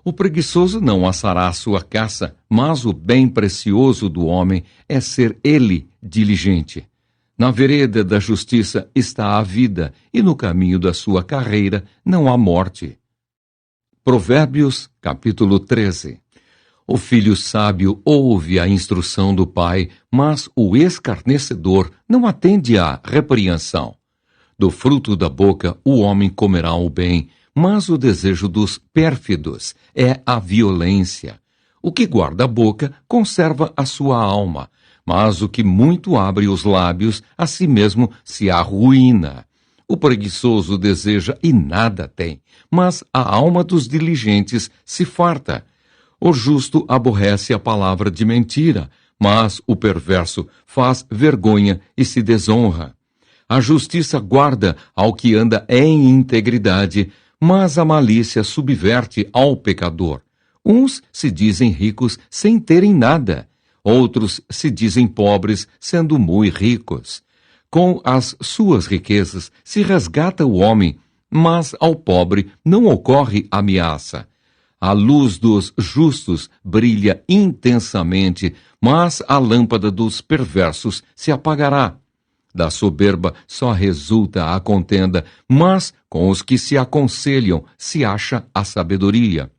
O preguiçoso não assará a sua caça, mas o bem precioso do homem é ser ele diligente. Na vereda da justiça está a vida, e no caminho da sua carreira não há morte. Provérbios, capítulo 13. O filho sábio ouve a instrução do pai, mas o escarnecedor não atende à repreensão. Do fruto da boca o homem comerá o bem, mas o desejo dos pérfidos é a violência. O que guarda a boca conserva a sua alma, mas o que muito abre os lábios a si mesmo se arruína. O preguiçoso deseja e nada tem, mas a alma dos diligentes se farta. O justo aborrece a palavra de mentira, mas o perverso faz vergonha e se desonra. A justiça guarda ao que anda em integridade, mas a malícia subverte ao pecador. Uns se dizem ricos sem terem nada, outros se dizem pobres sendo muito ricos. Com as suas riquezas se resgata o homem, mas ao pobre não ocorre ameaça. A luz dos justos brilha intensamente, mas a lâmpada dos perversos se apagará. Da soberba só resulta a contenda, mas com os que se aconselham se acha a sabedoria.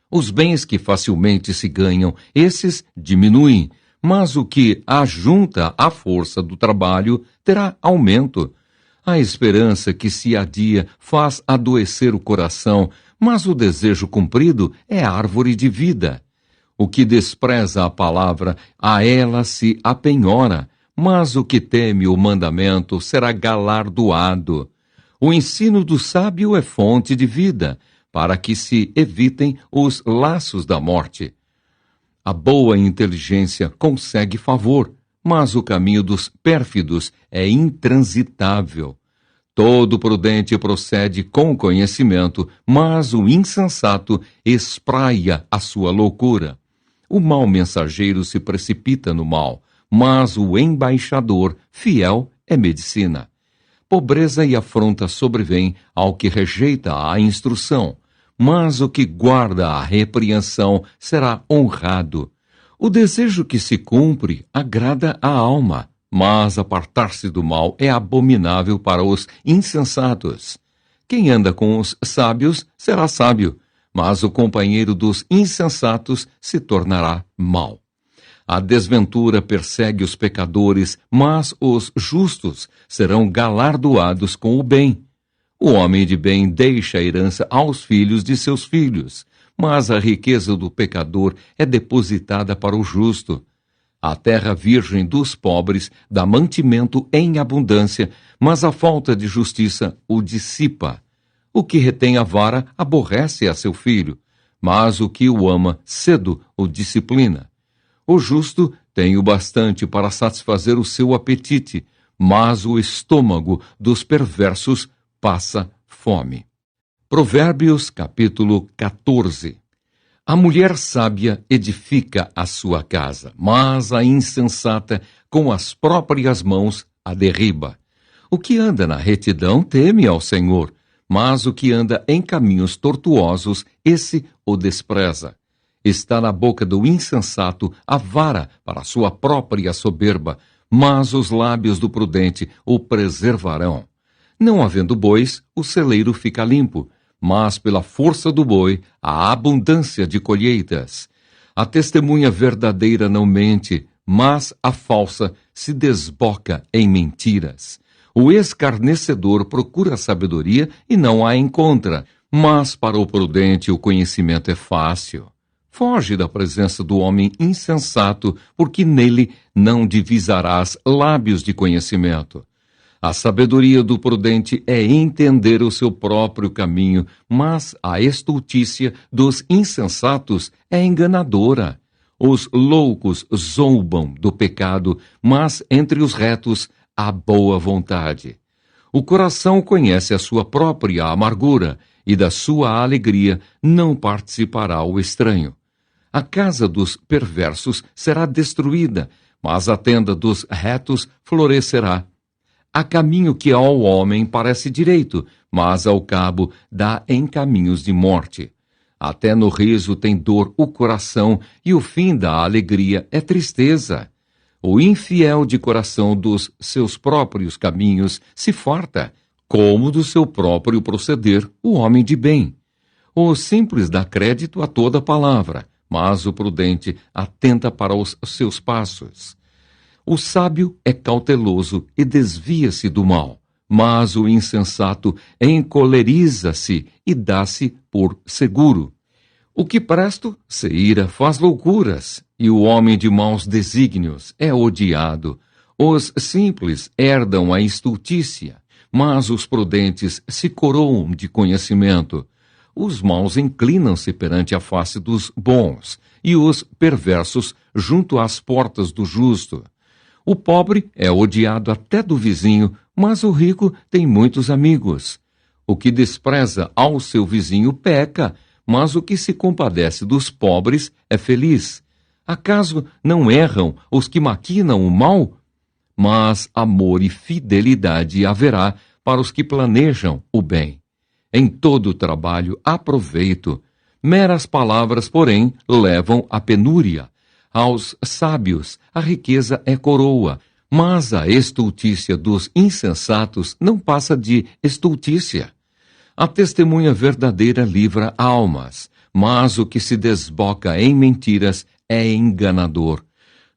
Os bens que facilmente se ganham, esses diminuem, mas o que ajunta à força do trabalho terá aumento. A esperança que se adia faz adoecer o coração, mas o desejo cumprido é árvore de vida. O que despreza a palavra, a ela se apenhora, mas o que teme o mandamento será galardoado. O ensino do sábio é fonte de vida, para que se evitem os laços da morte. A boa inteligência consegue favor, mas o caminho dos pérfidos é intransitável. Todo prudente procede com conhecimento, mas o insensato espraia a sua loucura. O mau mensageiro se precipita no mal, mas o embaixador fiel é medicina. Pobreza e afronta sobrevêm ao que rejeita a instrução, mas o que guarda a repreensão será honrado. O desejo que se cumpre agrada a alma, mas apartar-se do mal é abominável para os insensatos. Quem anda com os sábios será sábio, mas o companheiro dos insensatos se tornará mau. A desventura persegue os pecadores, mas os justos serão galardoados com o bem. O homem de bem deixa a herança aos filhos de seus filhos, mas a riqueza do pecador é depositada para o justo. A terra virgem dos pobres dá mantimento em abundância, mas a falta de justiça o dissipa. O que retém a vara aborrece a seu filho, mas o que o ama cedo o disciplina. O justo tem o bastante para satisfazer o seu apetite, mas o estômago dos perversos passa fome. Provérbios, capítulo 14. A mulher sábia edifica a sua casa, mas a insensata com as próprias mãos a derriba. O que anda na retidão teme ao Senhor, mas o que anda em caminhos tortuosos, esse o despreza. Está na boca do insensato a vara para sua própria soberba, mas os lábios do prudente o preservarão. Não havendo bois, o celeiro fica limpo, mas pela força do boi há abundância de colheitas. A testemunha verdadeira não mente, mas a falsa se desboca em mentiras. O escarnecedor procura a sabedoria e não a encontra, mas para o prudente o conhecimento é fácil. Foge da presença do homem insensato, porque nele não divisarás lábios de conhecimento. A sabedoria do prudente é entender o seu próprio caminho, mas a estultícia dos insensatos é enganadora. Os loucos zombam do pecado, mas entre os retos há boa vontade. O coração conhece a sua própria amargura, e da sua alegria não participará o estranho. A casa dos perversos será destruída, mas a tenda dos retos florescerá. Há caminho que ao homem parece direito, mas ao cabo dá em caminhos de morte. Até no riso tem dor o coração, e o fim da alegria é tristeza. O infiel de coração dos seus próprios caminhos se farta, como do seu próprio proceder o homem de bem. O simples dá crédito a toda palavra, mas o prudente atenta para os seus passos. O sábio é cauteloso e desvia-se do mal, mas o insensato encoleriza-se e dá-se por seguro. O que presto se ira faz loucuras, e o homem de maus desígnios é odiado. Os simples herdam a estultícia, mas os prudentes se coroam de conhecimento. Os maus inclinam-se perante a face dos bons, e os perversos junto às portas do justo. O pobre é odiado até do vizinho, mas o rico tem muitos amigos. O que despreza ao seu vizinho peca, mas o que se compadece dos pobres é feliz. Acaso não erram os que maquinam o mal? Mas amor e fidelidade haverá para os que planejam o bem. Em todo trabalho há proveito. Meras palavras, porém, levam à penúria. Aos sábios a riqueza é coroa, mas a estultícia dos insensatos não passa de estultícia. A testemunha verdadeira livra almas, mas o que se desboca em mentiras é enganador.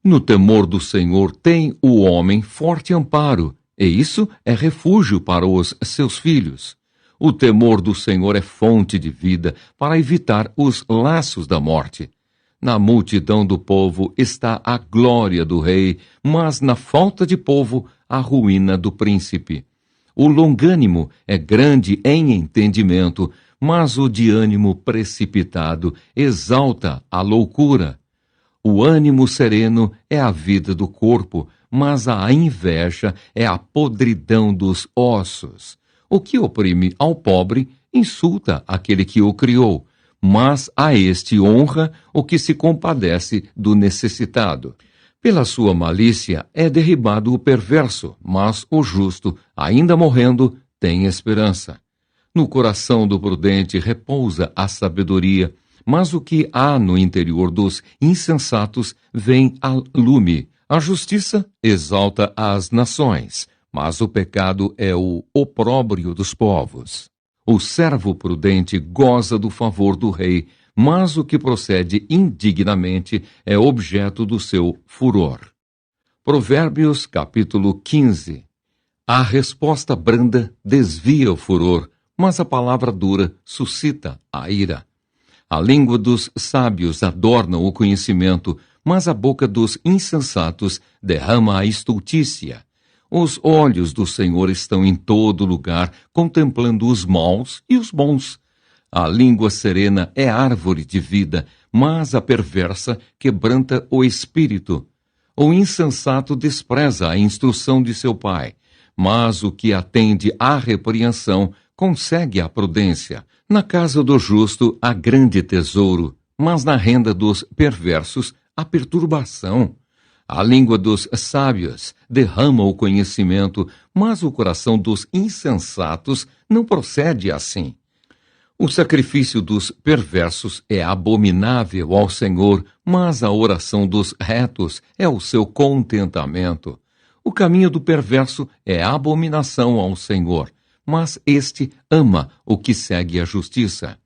No temor do Senhor tem o homem forte amparo, e isso é refúgio para os seus filhos. O temor do Senhor é fonte de vida para evitar os laços da morte. Na multidão do povo está a glória do rei, mas na falta de povo a ruína do príncipe. O longânimo é grande em entendimento, mas o de ânimo precipitado exalta a loucura. O ânimo sereno é a vida do corpo, mas a inveja é a podridão dos ossos. O que oprime ao pobre insulta aquele que o criou, mas a este honra o que se compadece do necessitado. Pela sua malícia é derribado o perverso, mas o justo, ainda morrendo, tem esperança. No coração do prudente repousa a sabedoria, mas o que há no interior dos insensatos vem a lume. A justiça exalta as nações, mas o pecado é o opróbrio dos povos. O servo prudente goza do favor do rei, mas o que procede indignamente é objeto do seu furor. Provérbios, capítulo 15. A resposta branda desvia o furor, mas a palavra dura suscita a ira. A língua dos sábios adorna o conhecimento, mas a boca dos insensatos derrama a estultícia. Os olhos do Senhor estão em todo lugar, contemplando os maus e os bons. A língua serena é árvore de vida, mas a perversa quebranta o espírito. O insensato despreza a instrução de seu pai, mas o que atende à repreensão consegue a prudência. Na casa do justo há grande tesouro, mas na renda dos perversos há perturbação. A língua dos sábios derrama o conhecimento, mas o coração dos insensatos não procede assim. O sacrifício dos perversos é abominável ao Senhor, mas a oração dos retos é o seu contentamento. O caminho do perverso é abominação ao Senhor, mas este ama o que segue a justiça.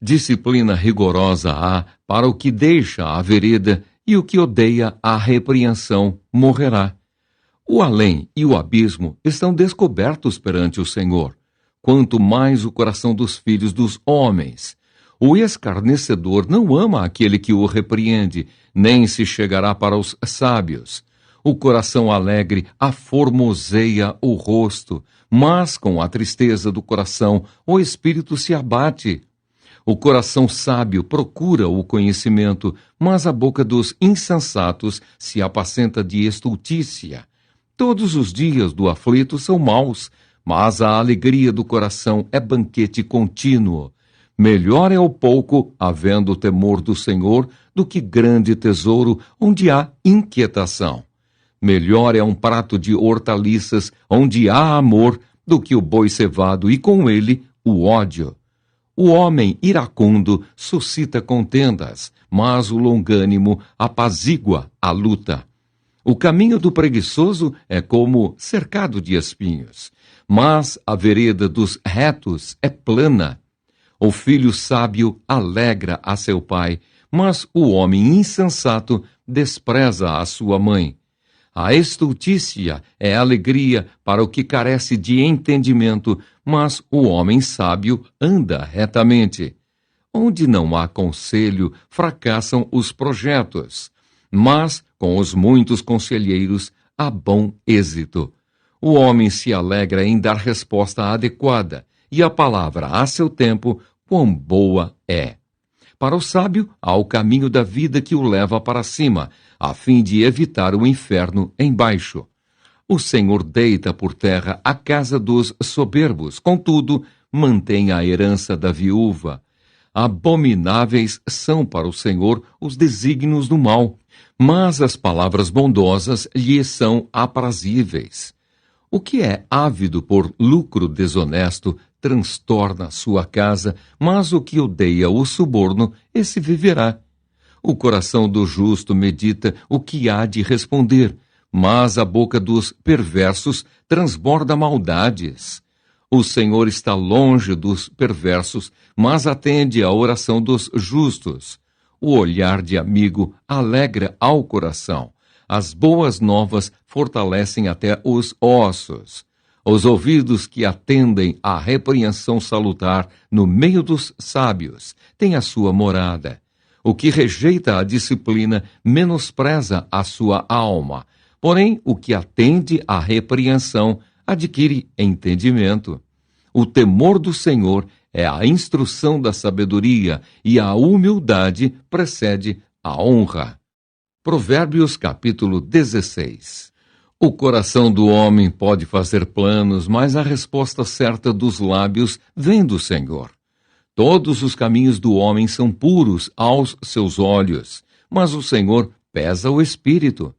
Disciplina rigorosa há para o que deixa a vereda, e o que odeia a repreensão morrerá. O além e o abismo estão descobertos perante o Senhor, quanto mais o coração dos filhos dos homens. O escarnecedor não ama aquele que o repreende, nem se chegará para os sábios. O coração alegre aformoseia o rosto, mas com a tristeza do coração o espírito se abate. O coração sábio procura o conhecimento, mas a boca dos insensatos se apacenta de estultícia. Todos os dias do aflito são maus, mas a alegria do coração é banquete contínuo. Melhor é o pouco, havendo o temor do Senhor, do que grande tesouro, onde há inquietação. Melhor é um prato de hortaliças, onde há amor, do que o boi cevado e com ele o ódio. O homem iracundo suscita contendas, mas o longânimo apazigua a luta. O caminho do preguiçoso é como cercado de espinhos, mas a vereda dos retos é plana. O filho sábio alegra a seu pai, mas o homem insensato despreza a sua mãe. A estultícia é alegria para o que carece de entendimento, mas o homem sábio anda retamente. Onde não há conselho, fracassam os projetos, mas com os muitos conselheiros há bom êxito. O homem se alegra em dar resposta adequada, e a palavra a seu tempo, quão boa é. Para o sábio, há o caminho da vida que o leva para cima, a fim de evitar o inferno embaixo. O Senhor deita por terra a casa dos soberbos, contudo, mantém a herança da viúva. Abomináveis são para o Senhor os desígnios do mal, mas as palavras bondosas lhe são aprazíveis. O que é ávido por lucro desonesto transtorna sua casa, mas o que odeia o suborno, esse viverá. O coração do justo medita o que há de responder, mas a boca dos perversos transborda maldades. O Senhor está longe dos perversos, mas atende à oração dos justos. O olhar de amigo alegra ao coração. As boas novas fortalecem até os ossos. Os ouvidos que atendem à repreensão salutar no meio dos sábios têm a sua morada. O que rejeita a disciplina menospreza a sua alma, porém o que atende à repreensão adquire entendimento. O temor do Senhor é a instrução da sabedoria e a humildade precede a honra. Provérbios capítulo 16. O coração do homem pode fazer planos, mas a resposta certa dos lábios vem do Senhor. Todos os caminhos do homem são puros aos seus olhos, mas o Senhor pesa o espírito.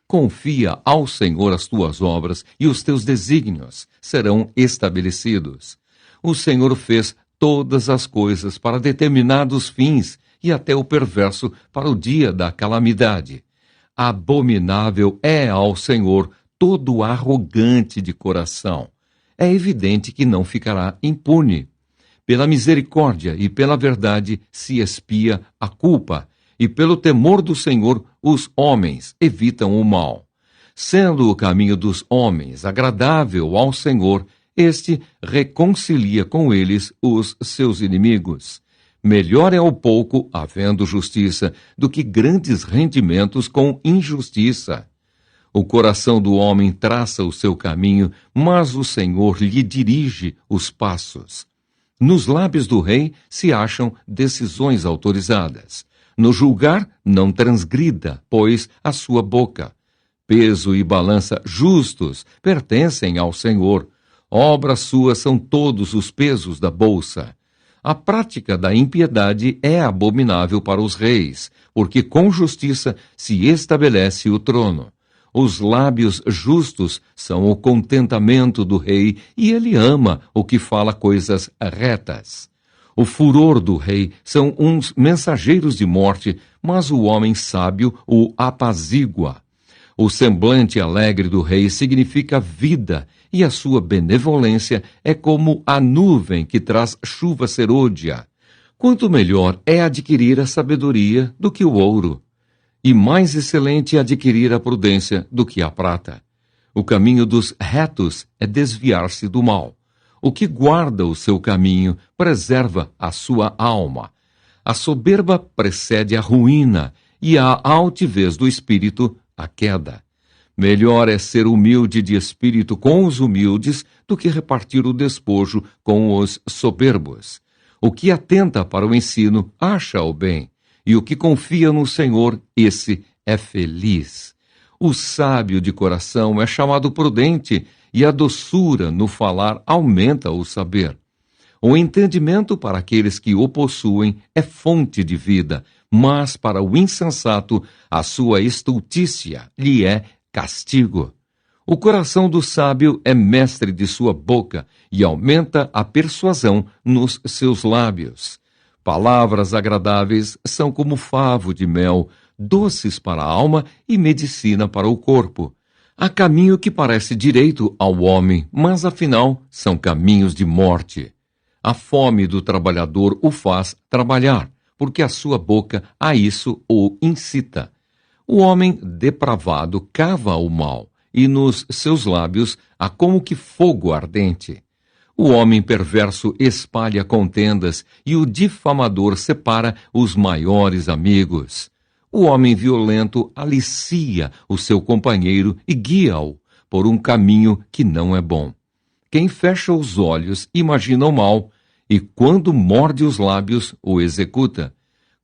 Confia ao Senhor as tuas obras e os teus desígnios serão estabelecidos. O Senhor fez todas as coisas para determinados fins e até o perverso para o dia da calamidade. Abominável é ao Senhor todo arrogante de coração. É evidente que não ficará impune. Pela misericórdia e pela verdade se expia a culpa, e pelo temor do Senhor os homens evitam o mal. Sendo o caminho dos homens agradável ao Senhor, este reconcilia com eles os seus inimigos. Melhor é o pouco, havendo justiça, do que grandes rendimentos com injustiça. O coração do homem traça o seu caminho, mas o Senhor lhe dirige os passos. Nos lábios do rei se acham decisões autorizadas. No julgar, não transgrida, pois, a sua boca. Peso e balança justos pertencem ao Senhor. Obras suas são todos os pesos da bolsa. A prática da impiedade é abominável para os reis, porque com justiça se estabelece o trono. Os lábios justos são o contentamento do rei, e ele ama o que fala coisas retas. O furor do rei são uns mensageiros de morte, mas o homem sábio o apazigua. O semblante alegre do rei significa vida, e a sua benevolência é como a nuvem que traz chuva serôdia. Quanto melhor é adquirir a sabedoria do que o ouro, e mais excelente é adquirir a prudência do que a prata. O caminho dos retos é desviar-se do mal. O que guarda o seu caminho preserva a sua alma. A soberba precede a ruína, e a altivez do espírito a queda. Melhor é ser humilde de espírito com os humildes do que repartir o despojo com os soberbos. O que atenta para o ensino acha o bem, e o que confia no Senhor, esse é feliz. O sábio de coração é chamado prudente, e a doçura no falar aumenta o saber. O entendimento para aqueles que o possuem é fonte de vida, mas para o insensato a sua estultícia lhe é castigo. O coração do sábio é mestre de sua boca e aumenta a persuasão nos seus lábios. Palavras agradáveis são como favo de mel, doces para a alma e medicina para o corpo. Há caminho que parece direito ao homem, mas afinal são caminhos de morte. A fome do trabalhador o faz trabalhar, porque a sua boca a isso o incita. O homem depravado cava o mal, e nos seus lábios há como que fogo ardente. O homem perverso espalha contendas, e o difamador separa os maiores amigos. O homem violento alicia o seu companheiro e guia-o por um caminho que não é bom. Quem fecha os olhos imagina o mal, e quando morde os lábios, o executa.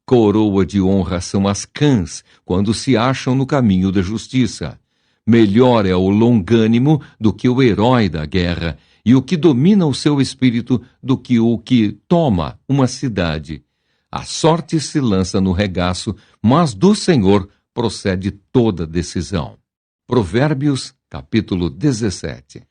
Coroa de honra são as cãs, quando se acham no caminho da justiça. Melhor é o longânimo do que o herói da guerra, e o que domina o seu espírito do que o que toma uma cidade. A sorte se lança no regaço, mas do Senhor procede toda decisão. Provérbios, capítulo 17.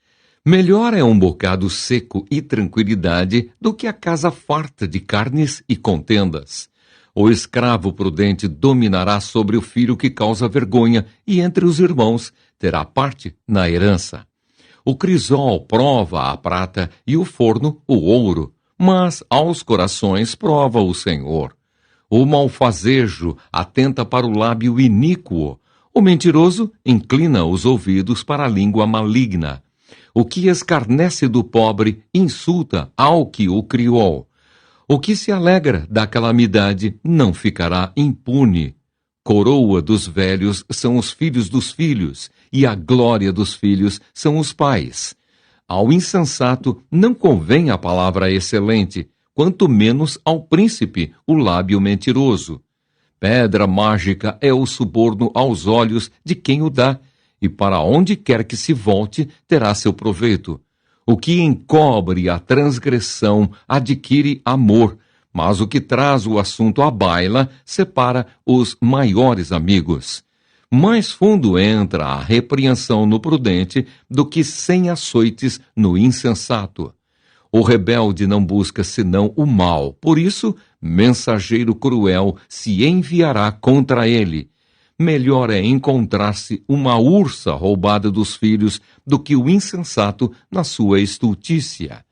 Melhor é um bocado seco e tranquilidade do que a casa farta de carnes e contendas. O escravo prudente dominará sobre o filho que causa vergonha, e entre os irmãos terá parte na herança. O crisol prova a prata e o forno o ouro, mas aos corações prova o Senhor. O malfazejo atenta para o lábio iníquo, o mentiroso inclina os ouvidos para a língua maligna. O que escarnece do pobre insulta ao que o criou. O que se alegra da calamidade não ficará impune. Coroa dos velhos são os filhos dos filhos, e a glória dos filhos são os pais. Ao insensato não convém a palavra excelente, quanto menos ao príncipe o lábio mentiroso. Pedra mágica é o suborno aos olhos de quem o dá, e para onde quer que se volte terá seu proveito. O que encobre a transgressão adquire amor, mas o que traz o assunto à baila separa os maiores amigos. Mais fundo entra a repreensão no prudente do que 100 açoites no insensato. O rebelde não busca senão o mal, por isso, mensageiro cruel se enviará contra ele. Melhor é encontrar-se uma ursa roubada dos filhos do que o insensato na sua estultícia.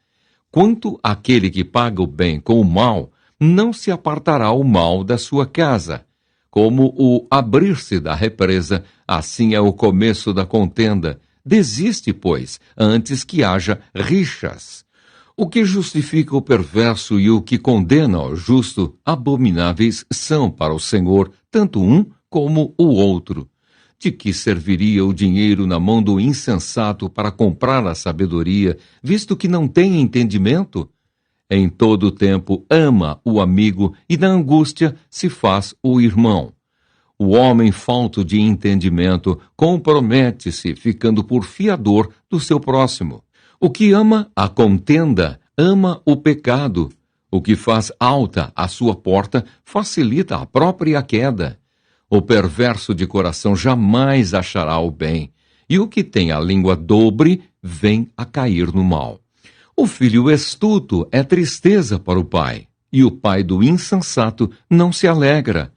Quanto àquele que paga o bem com o mal, não se apartará o mal da sua casa. Como o abrir-se da represa, assim é o começo da contenda. Desiste, pois, antes que haja rixas. O que justifica o perverso e o que condena o justo, abomináveis são para o Senhor, tanto um como o outro. De que serviria o dinheiro na mão do insensato para comprar a sabedoria, visto que não tem entendimento? Em todo o tempo ama o amigo, e na angústia se faz o irmão. O homem falto de entendimento compromete-se, ficando por fiador do seu próximo. O que ama a contenda, ama o pecado. O que faz alta a sua porta, facilita a própria queda. O perverso de coração jamais achará o bem, e o que tem a língua dobre vem a cair no mal. O filho estuto é tristeza para o pai, e o pai do insensato não se alegra.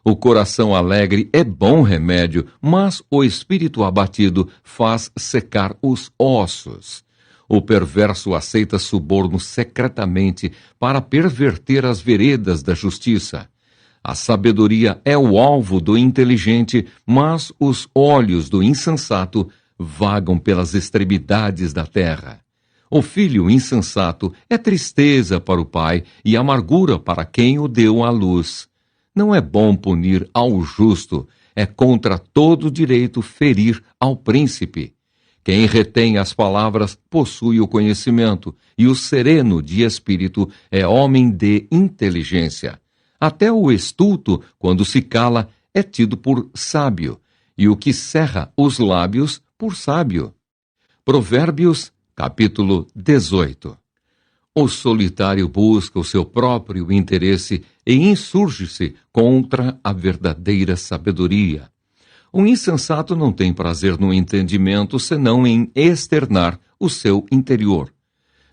O coração alegre é bom remédio, mas o espírito abatido faz secar os ossos. O perverso aceita suborno secretamente para perverter as veredas da justiça. A sabedoria é o alvo do inteligente, mas os olhos do insensato vagam pelas extremidades da terra. O filho insensato é tristeza para o pai e amargura para quem o deu à luz. Não é bom punir ao justo, é contra todo direito ferir ao príncipe. Quem retém as palavras possui o conhecimento, e o sereno de espírito é homem de inteligência. Até o estulto, quando se cala, é tido por sábio, e o que cerra os lábios por sábio. Provérbios, capítulo 18. O solitário busca o seu próprio interesse e insurge-se contra a verdadeira sabedoria. O insensato não tem prazer no entendimento, senão em externar o seu interior.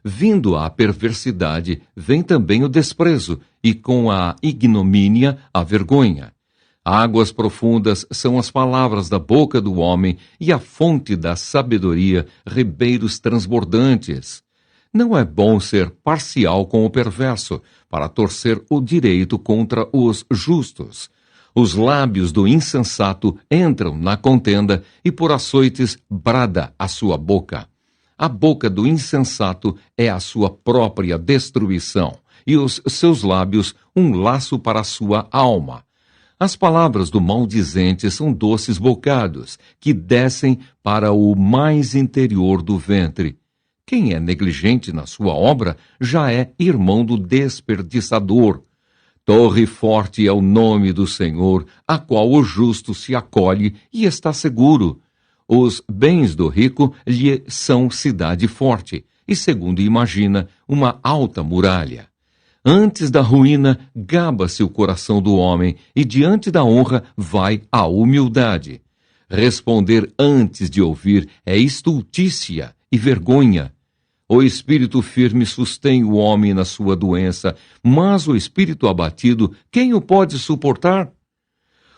Vindo a perversidade, vem também o desprezo, e com a ignomínia, a vergonha. Águas profundas são as palavras da boca do homem, e a fonte da sabedoria, ribeiros transbordantes. Não é bom ser parcial com o perverso, para torcer o direito contra os justos. Os lábios do insensato entram na contenda, e por açoites brada a sua boca. A boca do insensato é a sua própria destruição, e os seus lábios um laço para a sua alma. As palavras do maldizente são doces bocados, que descem para o mais interior do ventre. Quem é negligente na sua obra já é irmão do desperdiçador. Torre forte é o nome do Senhor, a qual o justo se acolhe e está seguro. Os bens do rico lhe são cidade forte, e, segundo imagina, uma alta muralha. Antes da ruína, gaba-se o coração do homem, e diante da honra vai a humildade. Responder antes de ouvir é estultícia e vergonha. O espírito firme sustém o homem na sua doença, mas o espírito abatido, quem o pode suportar?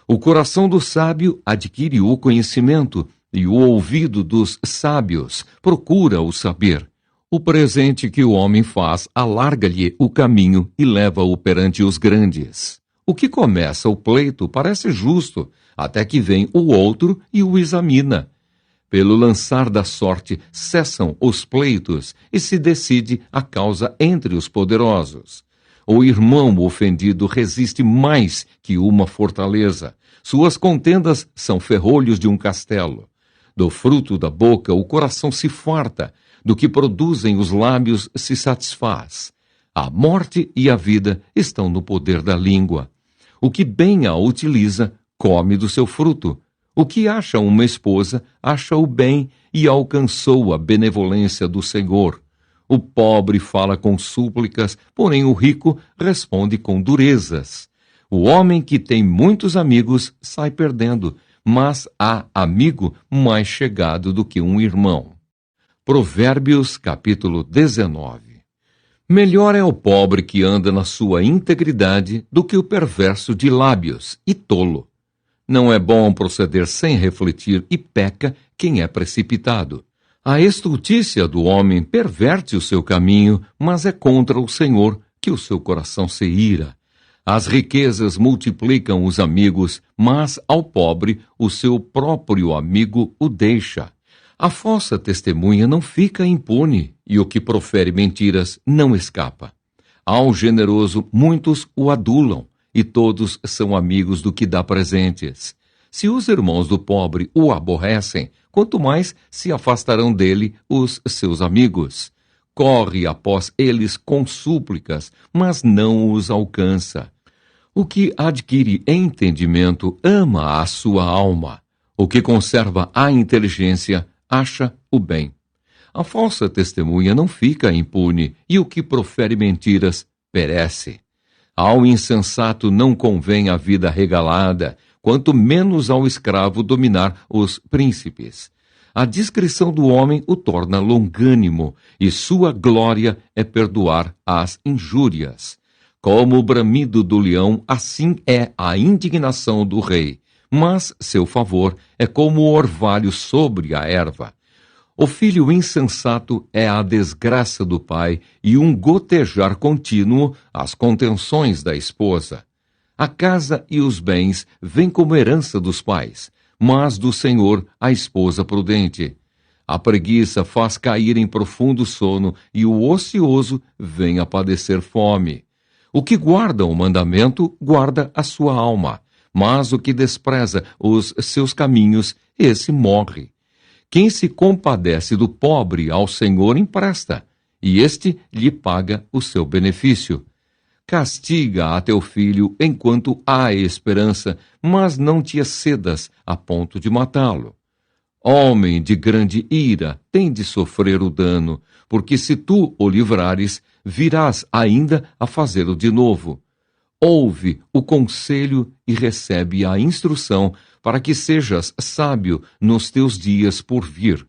O coração do sábio adquire o conhecimento, e o ouvido dos sábios procura o saber. O presente que o homem faz alarga-lhe o caminho e leva-o perante os grandes. O que começa o pleito parece justo, até que vem o outro e o examina. Pelo lançar da sorte cessam os pleitos e se decide a causa entre os poderosos. O irmão ofendido resiste mais que uma fortaleza. Suas contendas são ferrolhos de um castelo. Do fruto da boca o coração se farta, do que produzem os lábios se satisfaz. A morte e a vida estão no poder da língua. O que bem a utiliza, come do seu fruto. O que acha uma esposa, acha o bem e alcançou a benevolência do Senhor. O pobre fala com súplicas, porém o rico responde com durezas. O homem que tem muitos amigos sai perdendo, mas há amigo mais chegado do que um irmão. Provérbios, capítulo 19. Melhor é o pobre que anda na sua integridade do que o perverso de lábios e tolo. Não é bom proceder sem refletir e peca quem é precipitado. A estultícia do homem perverte o seu caminho, mas é contra o Senhor que o seu coração se ira. As riquezas multiplicam os amigos, mas ao pobre o seu próprio amigo o deixa. A falsa testemunha não fica impune, e o que profere mentiras não escapa. Ao generoso muitos o adulam, e todos são amigos do que dá presentes. Se os irmãos do pobre o aborrecem, quanto mais se afastarão dele os seus amigos. Corre após eles com súplicas, mas não os alcança. O que adquire entendimento ama a sua alma. O que conserva a inteligência acha o bem. A falsa testemunha não fica impune, e o que profere mentiras perece. Ao insensato não convém a vida regalada, quanto menos ao escravo dominar os príncipes. A discrição do homem o torna longânimo, e sua glória é perdoar as injúrias. Como o bramido do leão, assim é a indignação do rei, mas seu favor é como o orvalho sobre a erva. O filho insensato é a desgraça do pai e um gotejar contínuo as contenções da esposa. A casa e os bens vêm como herança dos pais, mas do Senhor a esposa prudente. A preguiça faz cair em profundo sono e o ocioso vem a padecer fome. O que guarda o mandamento, guarda a sua alma, mas o que despreza os seus caminhos, esse morre. Quem se compadece do pobre ao Senhor empresta, e este lhe paga o seu benefício. Castiga a teu filho enquanto há esperança, mas não te excedas a ponto de matá-lo. Homem de grande ira, tem de sofrer o dano, porque se tu o livrares, virás ainda a fazê-lo de novo. Ouve o conselho e recebe a instrução, para que sejas sábio nos teus dias por vir.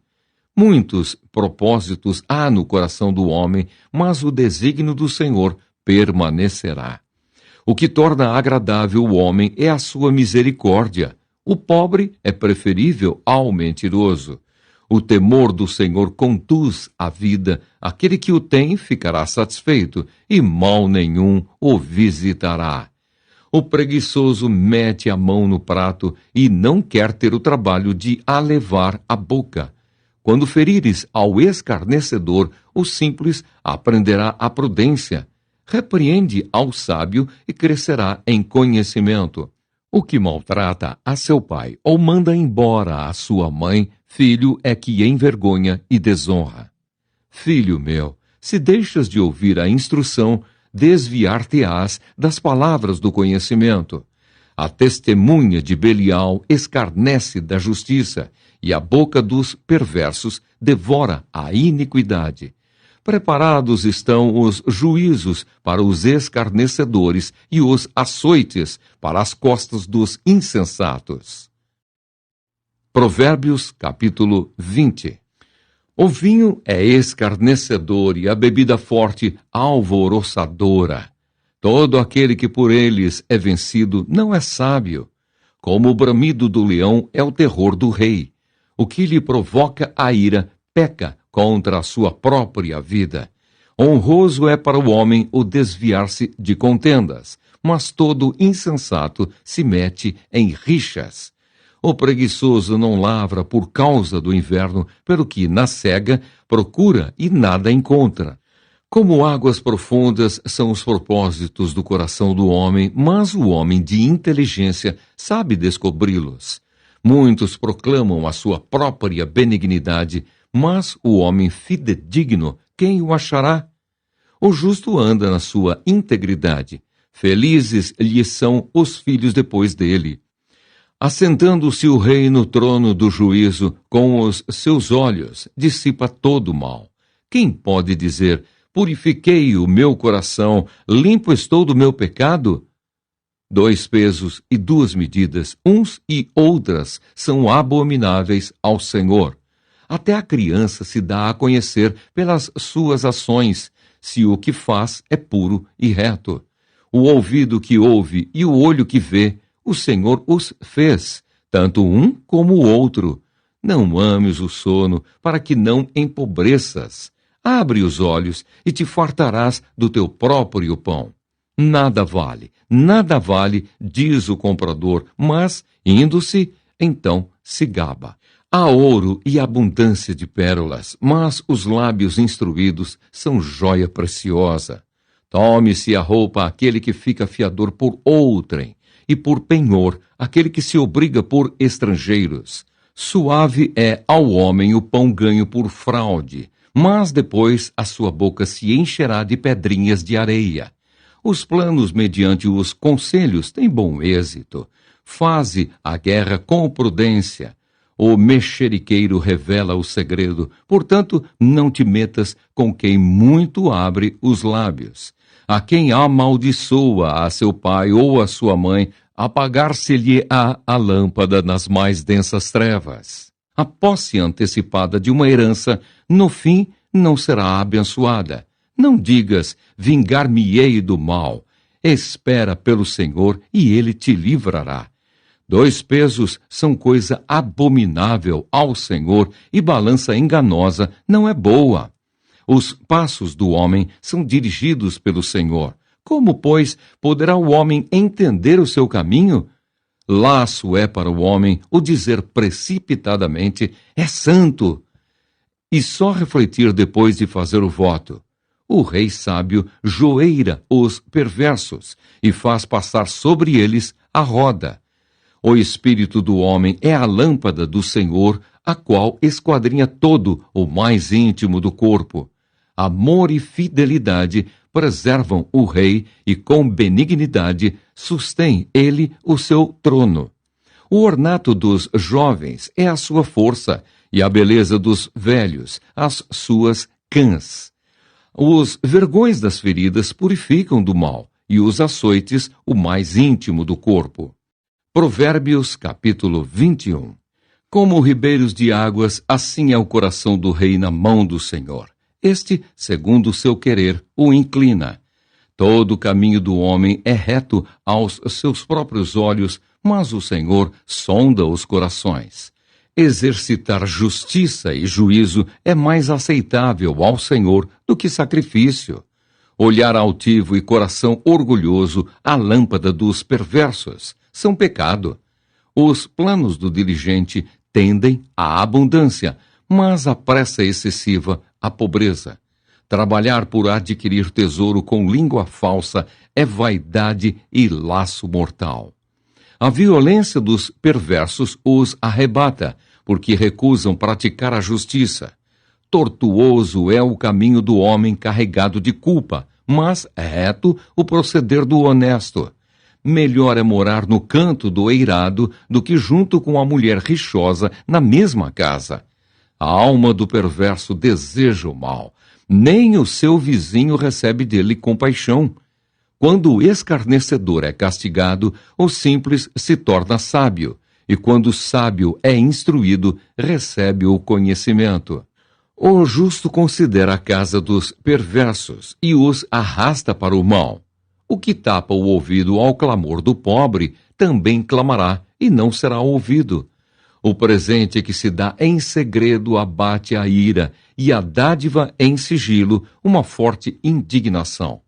Muitos propósitos há no coração do homem, mas o desígnio do Senhor permanecerá. O que torna agradável o homem é a sua misericórdia. O pobre é preferível ao mentiroso. O temor do Senhor conduz a vida, aquele que o tem ficará satisfeito, e mal nenhum o visitará. O preguiçoso mete a mão no prato e não quer ter o trabalho de alevar a boca. Quando ferires ao escarnecedor, o simples aprenderá a prudência. Repreende ao sábio e crescerá em conhecimento. O que maltrata a seu pai ou manda embora a sua mãe, filho é que envergonha e desonra. Filho meu, se deixas de ouvir a instrução, desviar-te-ás das palavras do conhecimento. A testemunha de Belial escarnece da justiça, e a boca dos perversos devora a iniquidade. Preparados estão os juízos para os escarnecedores e os açoites para as costas dos insensatos. Provérbios, capítulo 20. O vinho é escarnecedor e a bebida forte alvoroçadora. Todo aquele que por eles é vencido não é sábio. Como o bramido do leão é o terror do rei. O que lhe provoca a ira peca contra a sua própria vida. Honroso é para o homem o desviar-se de contendas, mas todo insensato se mete em rixas. O preguiçoso não lavra por causa do inverno, pelo que na cega procura e nada encontra. Como águas profundas são os propósitos do coração do homem, mas o homem de inteligência sabe descobri-los. Muitos proclamam a sua própria benignidade, mas o homem fidedigno, quem o achará? O justo anda na sua integridade. Felizes lhe são os filhos depois dele. Assentando-se o rei no trono do juízo, com os seus olhos, dissipa todo o mal. Quem pode dizer, purifiquei o meu coração, limpo estou do meu pecado? 2 pesos e 2 medidas, uns e outras, são abomináveis ao Senhor. Até a criança se dá a conhecer pelas suas ações, se o que faz é puro e reto. O ouvido que ouve e o olho que vê, o Senhor os fez, tanto um como o outro. Não ames o sono, para que não empobreças. Abre os olhos e te fartarás do teu próprio pão. Nada vale, diz o comprador, mas, indo-se, então se gaba. Há ouro e abundância de pérolas, mas os lábios instruídos são joia preciosa. Tome-se a roupa aquele que fica fiador por outrem, e por penhor aquele que se obriga por estrangeiros. Suave é ao homem o pão ganho por fraude, mas depois a sua boca se encherá de pedrinhas de areia. Os planos mediante os conselhos têm bom êxito. Faze a guerra com prudência. O mexeriqueiro revela o segredo, portanto, não te metas com quem muito abre os lábios. A quem amaldiçoa a seu pai ou a sua mãe, apagar-se-lhe-á a lâmpada nas mais densas trevas. A posse antecipada de uma herança, no fim, não será abençoada. Não digas, vingar-me-ei do mal. Espera pelo Senhor e ele te livrará. 2 pesos são coisa abominável ao Senhor e balança enganosa não é boa. Os passos do homem são dirigidos pelo Senhor. Como, pois, poderá o homem entender o seu caminho? Laço é para o homem o dizer precipitadamente, é santo, e só refletir depois de fazer o voto. O rei sábio joeira os perversos e faz passar sobre eles a roda. O espírito do homem é a lâmpada do Senhor, a qual esquadrinha todo o mais íntimo do corpo. Amor e fidelidade preservam o rei e com benignidade sustém ele o seu trono. O ornato dos jovens é a sua força e a beleza dos velhos as suas cãs. Os vergões das feridas purificam do mal e os açoites o mais íntimo do corpo. Provérbios capítulo 21. Como ribeiros de águas, assim é o coração do rei na mão do Senhor. Este, segundo o seu querer, o inclina. Todo o caminho do homem é reto aos seus próprios olhos, mas o Senhor sonda os corações. Exercitar justiça e juízo é mais aceitável ao Senhor do que sacrifício. Olhar altivo e coração orgulhoso, a lâmpada dos perversos, são pecado. Os planos do diligente tendem à abundância, mas a pressa excessiva à pobreza. Trabalhar por adquirir tesouro com língua falsa é vaidade e laço mortal. A violência dos perversos os arrebata, porque recusam praticar a justiça. Tortuoso é o caminho do homem carregado de culpa, mas reto o proceder do honesto. Melhor é morar no canto do eirado do que junto com a mulher rixosa na mesma casa. A alma do perverso deseja o mal, nem o seu vizinho recebe dele compaixão. Quando o escarnecedor é castigado, o simples se torna sábio, e quando o sábio é instruído, recebe o conhecimento. O justo considera a casa dos perversos e os arrasta para o mal. O que tapa o ouvido ao clamor do pobre também clamará e não será ouvido. O presente que se dá em segredo abate a ira, e a dádiva em sigilo uma forte indignação.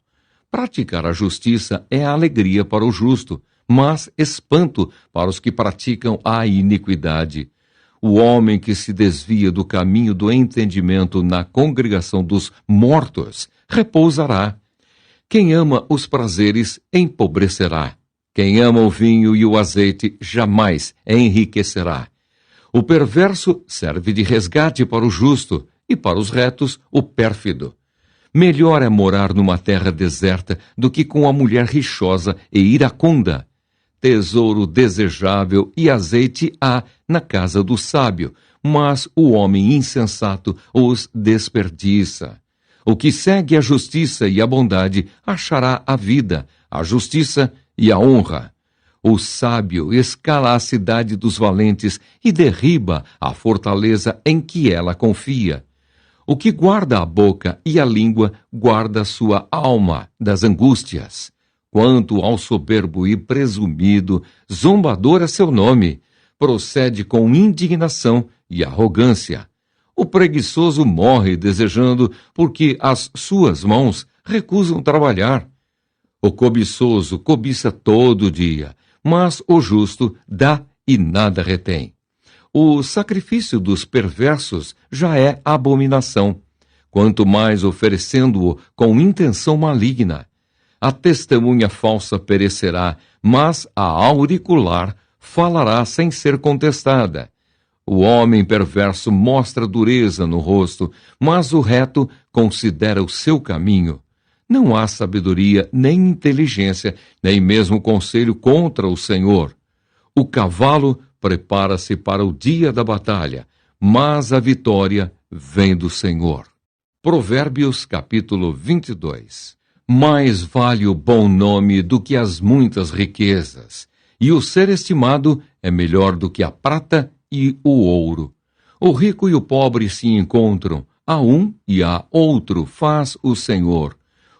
Praticar a justiça é alegria para o justo, mas espanto para os que praticam a iniquidade. O homem que se desvia do caminho do entendimento na congregação dos mortos repousará. Quem ama os prazeres empobrecerá. Quem ama o vinho e o azeite jamais enriquecerá. O perverso serve de resgate para o justo, e para os retos, o pérfido. Melhor é morar numa terra deserta do que com a mulher rixosa e iracunda. Tesouro desejável e azeite há na casa do sábio, mas o homem insensato os desperdiça. O que segue a justiça e a bondade achará a vida, a justiça e a honra. O sábio escala a cidade dos valentes e derriba a fortaleza em que ela confia. O que guarda a boca e a língua guarda sua alma das angústias. Quanto ao soberbo e presumido, zombador é seu nome, procede com indignação e arrogância. O preguiçoso morre desejando, porque as suas mãos recusam trabalhar. O cobiçoso cobiça todo dia, mas o justo dá e nada retém. O sacrifício dos perversos já é abominação, quanto mais oferecendo-o com intenção maligna. A testemunha falsa perecerá, mas a auricular falará sem ser contestada. O homem perverso mostra dureza no rosto, mas o reto considera o seu caminho. Não há sabedoria, nem inteligência, nem mesmo conselho contra o Senhor. O cavalo prepara-se para o dia da batalha, mas a vitória vem do Senhor. Provérbios capítulo 22. Mais vale o bom nome do que as muitas riquezas, e o ser estimado é melhor do que a prata e o ouro. O rico e o pobre se encontram, a um e a outro faz o Senhor.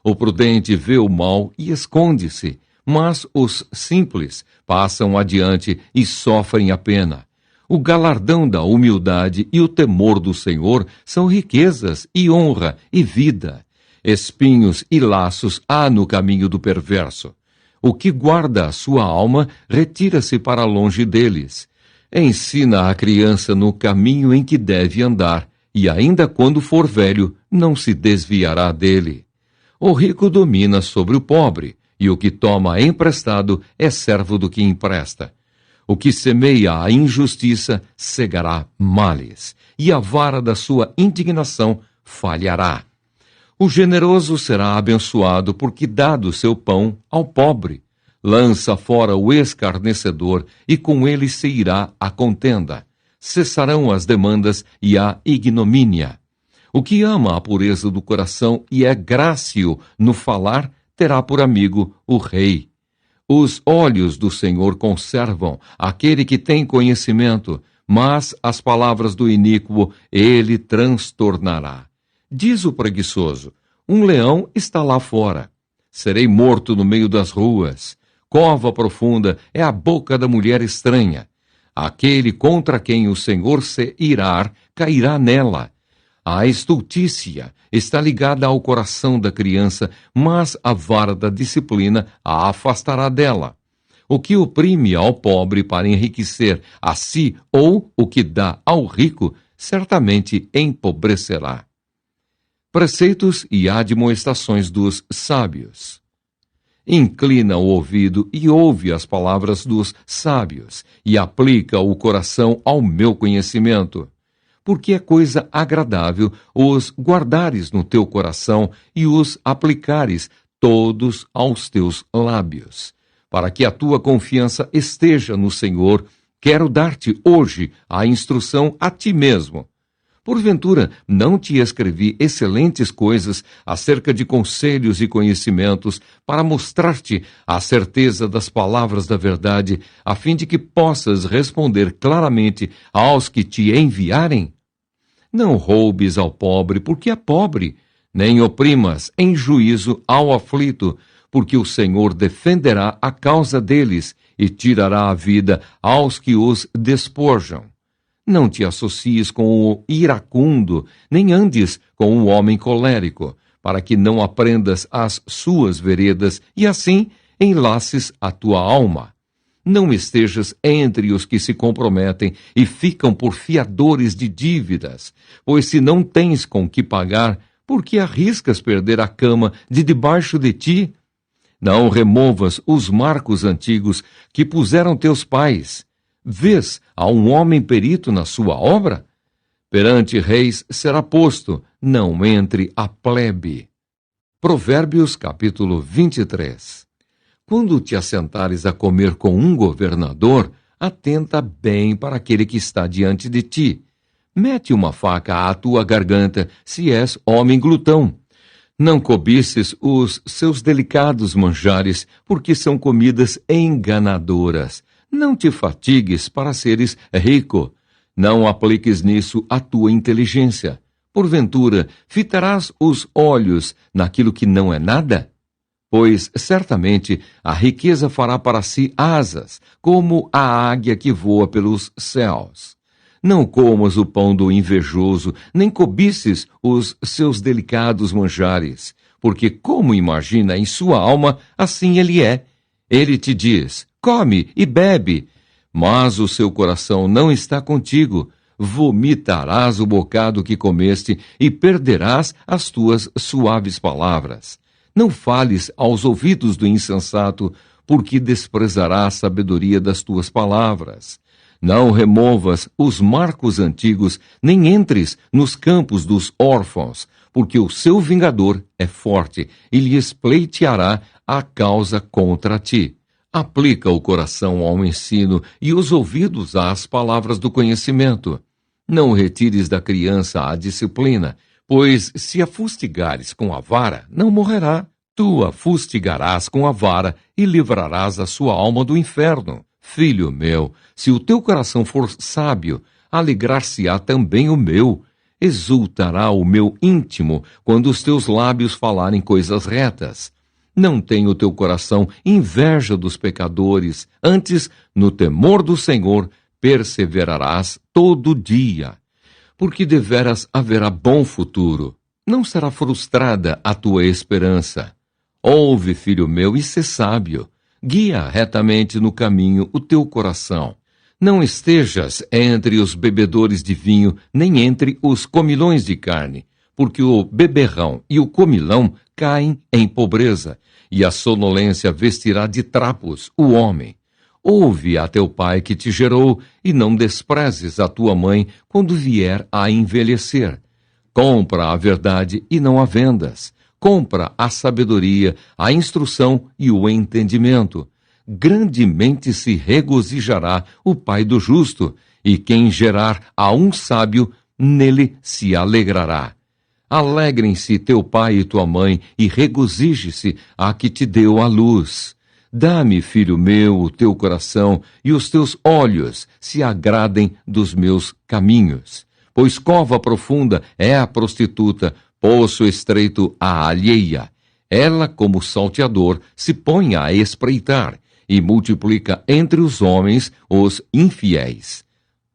O prudente vê o mal e esconde-se, mas os simples passam adiante e sofrem a pena. O galardão da humildade e o temor do Senhor são riquezas e honra e vida. Espinhos e laços há no caminho do perverso. O que guarda a sua alma retira-se para longe deles. Ensina a criança no caminho em que deve andar, e ainda quando for velho, não se desviará dele. O rico domina sobre o pobre, e o que toma emprestado é servo do que empresta. O que semeia a injustiça cegará males, e a vara da sua indignação falhará. O generoso será abençoado porque dá do seu pão ao pobre. Lança fora o escarnecedor, e com ele se irá a contenda. Cessarão as demandas e a ignomínia. O que ama a pureza do coração e é grácil no falar, terá por amigo o rei. Os olhos do Senhor conservam aquele que tem conhecimento, mas as palavras do iníquo ele transtornará. Diz o preguiçoso: um leão está lá fora. Serei morto no meio das ruas. Cova profunda é a boca da mulher estranha. Aquele contra quem o Senhor se irar, cairá nela. A estultícia está ligada ao coração da criança, mas a vara da disciplina a afastará dela. O que oprime ao pobre para enriquecer a si ou o que dá ao rico, certamente empobrecerá. Preceitos e admoestações dos sábios. Inclina o ouvido e ouve as palavras dos sábios, e aplica o coração ao meu conhecimento. Porque é coisa agradável os guardares no teu coração e os aplicares todos aos teus lábios. Para que a tua confiança esteja no Senhor, quero dar-te hoje a instrução a ti mesmo. Porventura, não te escrevi excelentes coisas acerca de conselhos e conhecimentos para mostrar-te a certeza das palavras da verdade, a fim de que possas responder claramente aos que te enviarem? Não roubes ao pobre, porque é pobre, nem oprimas em juízo ao aflito, porque o Senhor defenderá a causa deles e tirará a vida aos que os despojam. Não te associes com o iracundo, nem andes com o homem colérico, para que não aprendas as suas veredas e assim enlaces a tua alma. Não estejas entre os que se comprometem e ficam por fiadores de dívidas, pois se não tens com que pagar, por que arriscas perder a cama de debaixo de ti? Não removas os marcos antigos que puseram teus pais. Vês a um homem perito na sua obra? Perante reis será posto, não entre a plebe. Provérbios capítulo 23. Quando te assentares a comer com um governador, atenta bem para aquele que está diante de ti. Mete uma faca à tua garganta, se és homem glutão. Não cobices os seus delicados manjares, porque são comidas enganadoras. Não te fatigues para seres rico. Não apliques nisso a tua inteligência. Porventura, fitarás os olhos naquilo que não é nada? Pois, certamente, a riqueza fará para si asas, como a águia que voa pelos céus. Não comas o pão do invejoso, nem cobices os seus delicados manjares, porque como imagina em sua alma, assim ele é. Ele te diz: come e bebe, mas o seu coração não está contigo. Vomitarás o bocado que comeste e perderás as tuas suaves palavras. Não fales aos ouvidos do insensato, porque desprezará a sabedoria das tuas palavras. Não removas os marcos antigos, nem entres nos campos dos órfãos, porque o seu vingador é forte e lhes pleiteará a causa contra ti. Aplica o coração ao ensino e os ouvidos às palavras do conhecimento. Não retires da criança a disciplina, pois se a fustigares com a vara, não morrerá. Tu a fustigarás com a vara e livrarás a sua alma do inferno. Filho meu, se o teu coração for sábio, alegrar-se-á também o meu, exultará o meu íntimo quando os teus lábios falarem coisas retas. Não tenha o teu coração inveja dos pecadores, antes, no temor do Senhor, perseverarás todo dia. Porque deveras haverá bom futuro, não será frustrada a tua esperança. Ouve, filho meu, e sê sábio. Guia retamente no caminho o teu coração. Não estejas entre os bebedores de vinho, nem entre os comilões de carne, porque o beberrão e o comilão caem em pobreza, e a sonolência vestirá de trapos o homem. Ouve a teu pai que te gerou, e não desprezes a tua mãe quando vier a envelhecer. Compra a verdade e não a vendas. Compra a sabedoria, a instrução e o entendimento. Grandemente se regozijará o pai do justo, e quem gerar a um sábio, nele se alegrará. Alegrem-se teu pai e tua mãe, e regozije-se a que te deu a luz. Dá-me, filho meu, o teu coração, e os teus olhos se agradem dos meus caminhos. Pois cova profunda é a prostituta, poço estreito a alheia. Ela, como salteador, se põe a espreitar, e multiplica entre os homens os infiéis.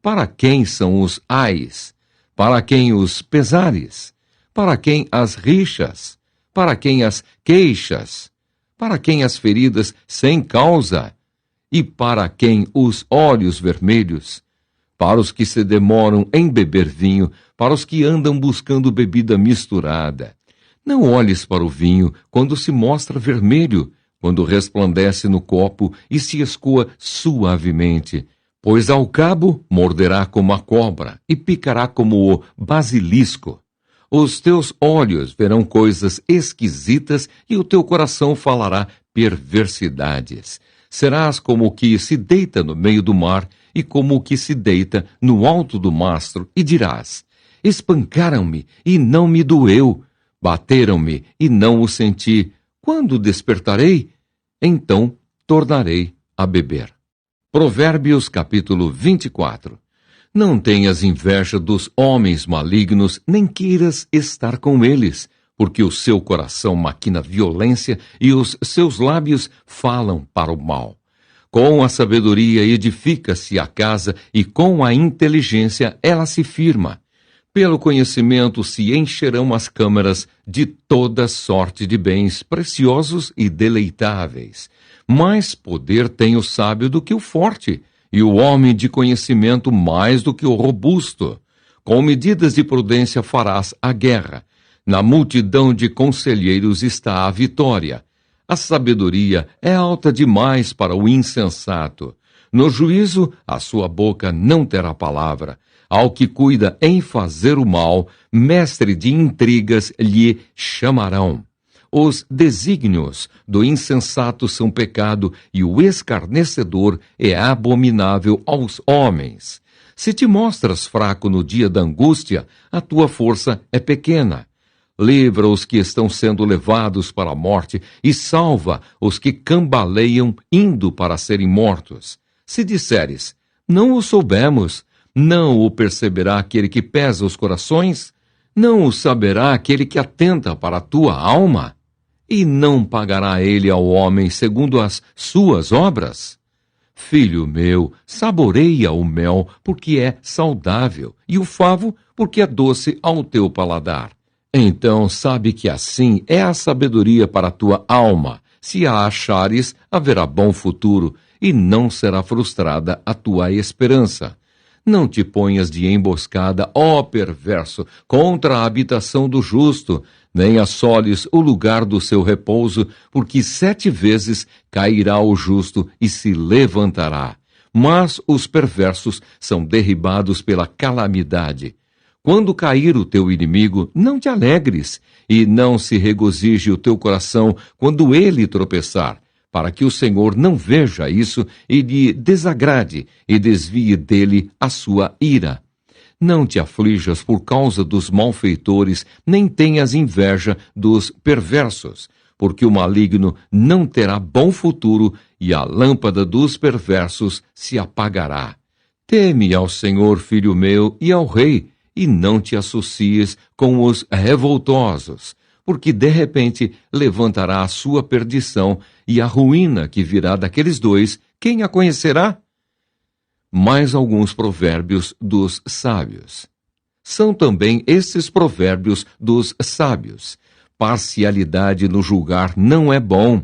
Para quem são os ais? Para quem os pesares? Para quem as rixas? Para quem as queixas? Para quem as feridas sem causa? E para quem os olhos vermelhos? Para os que se demoram em beber vinho, para os que andam buscando bebida misturada. Não olhes para o vinho quando se mostra vermelho, quando resplandece no copo e se escoa suavemente, pois ao cabo morderá como a cobra e picará como o basilisco. Os teus olhos verão coisas esquisitas e o teu coração falará perversidades. Serás como o que se deita no meio do mar e como o que se deita no alto do mastro, e dirás: espancaram-me e não me doeu, bateram-me e não o senti. Quando despertarei, então tornarei a beber. Provérbios capítulo 24. Não tenhas inveja dos homens malignos, nem queiras estar com eles, porque o seu coração maquina violência e os seus lábios falam para o mal. Com a sabedoria edifica-se a casa, e com a inteligência ela se firma. Pelo conhecimento se encherão as câmaras de toda sorte de bens preciosos e deleitáveis. Mais poder tem o sábio do que o forte, e o homem de conhecimento mais do que o robusto. Com medidas de prudência farás a guerra. Na multidão de conselheiros está a vitória. A sabedoria é alta demais para o insensato. No juízo, a sua boca não terá palavra. Ao que cuida em fazer o mal, mestre de intrigas lhe chamarão. Os desígnios do insensato são pecado, e o escarnecedor é abominável aos homens. Se te mostras fraco no dia da angústia, a tua força é pequena. Livra os que estão sendo levados para a morte, e salva os que cambaleiam indo para serem mortos. Se disseres: não o soubemos, não o perceberá aquele que pesa os corações? Não o saberá aquele que atenta para a tua alma? E não pagará ele ao homem segundo as suas obras? Filho meu, saboreia o mel, porque é saudável, e o favo, porque é doce ao teu paladar. Então sabe que assim é a sabedoria para a tua alma. Se a achares, haverá bom futuro, e não será frustrada a tua esperança. Não te ponhas de emboscada, ó perverso, contra a habitação do justo, nem assoles o lugar do seu repouso, porque 7 vezes cairá o justo e se levantará. Mas os perversos são derribados pela calamidade. Quando cair o teu inimigo, não te alegres, e não se regozije o teu coração quando ele tropeçar, para que o Senhor não veja isso e lhe desagrade e desvie dele a sua ira. Não te aflijas por causa dos malfeitores, nem tenhas inveja dos perversos, porque o maligno não terá bom futuro e a lâmpada dos perversos se apagará. Teme ao Senhor, filho meu, e ao rei, e não te associes com os revoltosos, porque de repente levantará a sua perdição e a ruína que virá daqueles dois, quem a conhecerá? Mais alguns provérbios dos sábios. São também esses provérbios dos sábios. Parcialidade no julgar não é bom.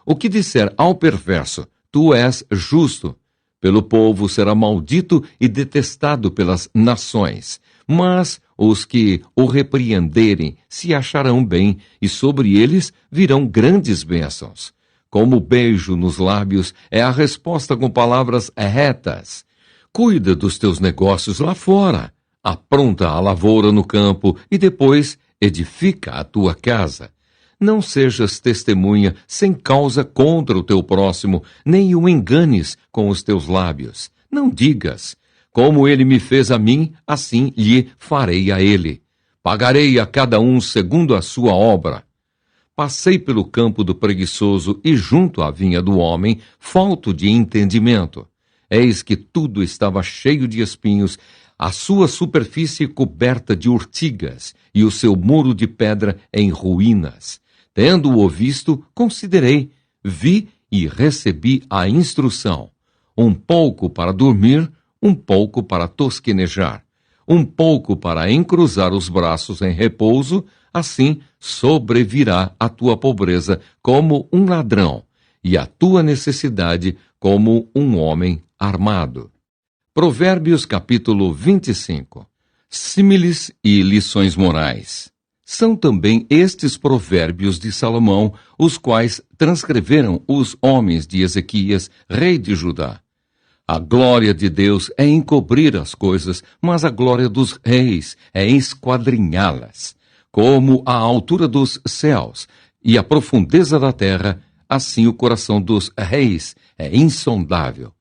O que disser ao perverso, tu és justo, pelo povo será maldito e detestado pelas nações. Mas os que o repreenderem se acharão bem, e sobre eles virão grandes bênçãos. Como beijo nos lábios é a resposta com palavras retas. Cuida dos teus negócios lá fora. Apronta a lavoura no campo e depois edifica a tua casa. Não sejas testemunha sem causa contra o teu próximo, nem o enganes com os teus lábios. Não digas, como ele me fez a mim, assim lhe farei a ele. Pagarei a cada um segundo a sua obra. Passei pelo campo do preguiçoso e junto à vinha do homem, falto de entendimento. Eis que tudo estava cheio de espinhos, a sua superfície coberta de urtigas, e o seu muro de pedra em ruínas. Tendo-o visto, considerei, vi e recebi a instrução. Um pouco para dormir, um pouco para tosquenejar, um pouco para encruzar os braços em repouso, assim sobrevirá a tua pobreza como um ladrão, e a tua necessidade como um homem armado. Provérbios capítulo 25. Símiles e lições morais. São também estes provérbios de Salomão, os quais transcreveram os homens de Ezequias, rei de Judá. A glória de Deus é encobrir as coisas, mas a glória dos reis é esquadrinhá-las. Como a altura dos céus e a profundeza da terra, assim o coração dos reis é insondável.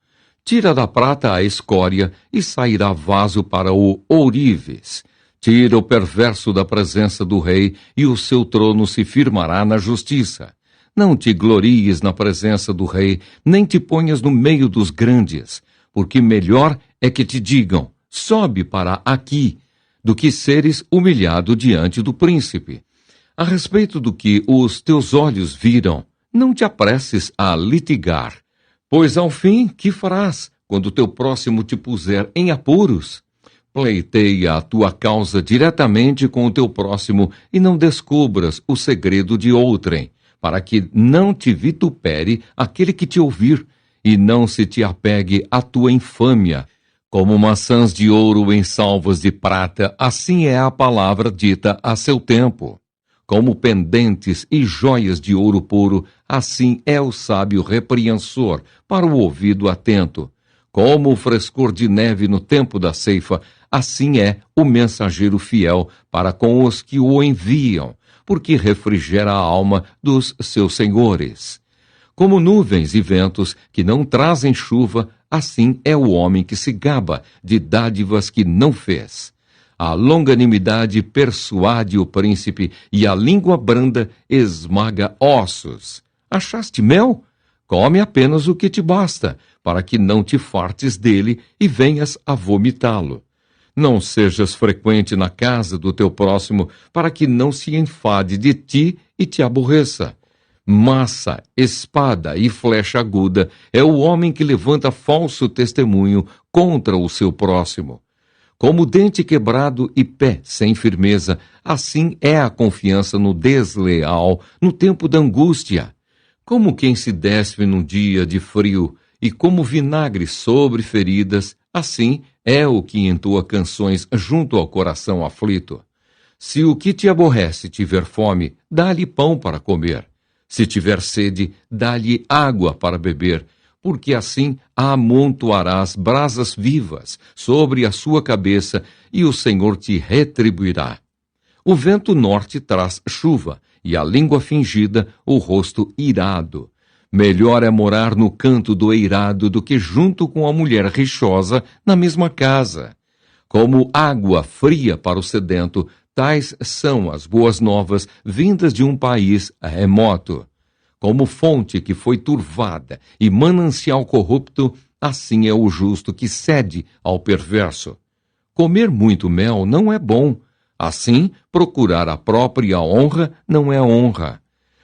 Tira da prata a escória e sairá vaso para o ourives. Tira o perverso da presença do rei e o seu trono se firmará na justiça. Não te glories na presença do rei, nem te ponhas no meio dos grandes, porque melhor é que te digam, sobe para aqui, do que seres humilhado diante do príncipe. A respeito do que os teus olhos viram, não te apresses a litigar, pois ao fim, que farás quando teu próximo te puser em apuros? Pleiteia a tua causa diretamente com o teu próximo e não descubras o segredo de outrem, para que não te vitupere aquele que te ouvir e não se te apegue à tua infâmia. Como maçãs de ouro em salvas de prata, assim é a palavra dita a seu tempo. Como pendentes e joias de ouro puro, assim é o sábio repreensor para o ouvido atento. Como o frescor de neve no tempo da ceifa, assim é o mensageiro fiel para com os que o enviam, porque refrigera a alma dos seus senhores. Como nuvens e ventos que não trazem chuva, assim é o homem que se gaba de dádivas que não fez. A longanimidade persuade o príncipe e a língua branda esmaga ossos. Achaste mel? Come apenas o que te basta, para que não te fartes dele e venhas a vomitá-lo. Não sejas frequente na casa do teu próximo, para que não se enfade de ti e te aborreça. Massa, espada e flecha aguda é o homem que levanta falso testemunho contra o seu próximo. Como dente quebrado e pé sem firmeza, assim é a confiança no desleal no tempo da angústia. Como quem se despe num dia de frio, e como vinagre sobre feridas, assim é o que entoa canções junto ao coração aflito. Se o que te aborrece tiver fome, dá-lhe pão para comer. Se tiver sede, dá-lhe água para beber, porque assim amontoarás brasas vivas sobre a sua cabeça, e o Senhor te retribuirá. O vento norte traz chuva, e a língua fingida o rosto irado. Melhor é morar no canto do eirado do que junto com a mulher rixosa na mesma casa. Como água fria para o sedento, tais são as boas novas vindas de um país remoto. Como fonte que foi turvada e manancial corrupto, assim é o justo que cede ao perverso. Comer muito mel não é bom. Assim, procurar a própria honra não é honra.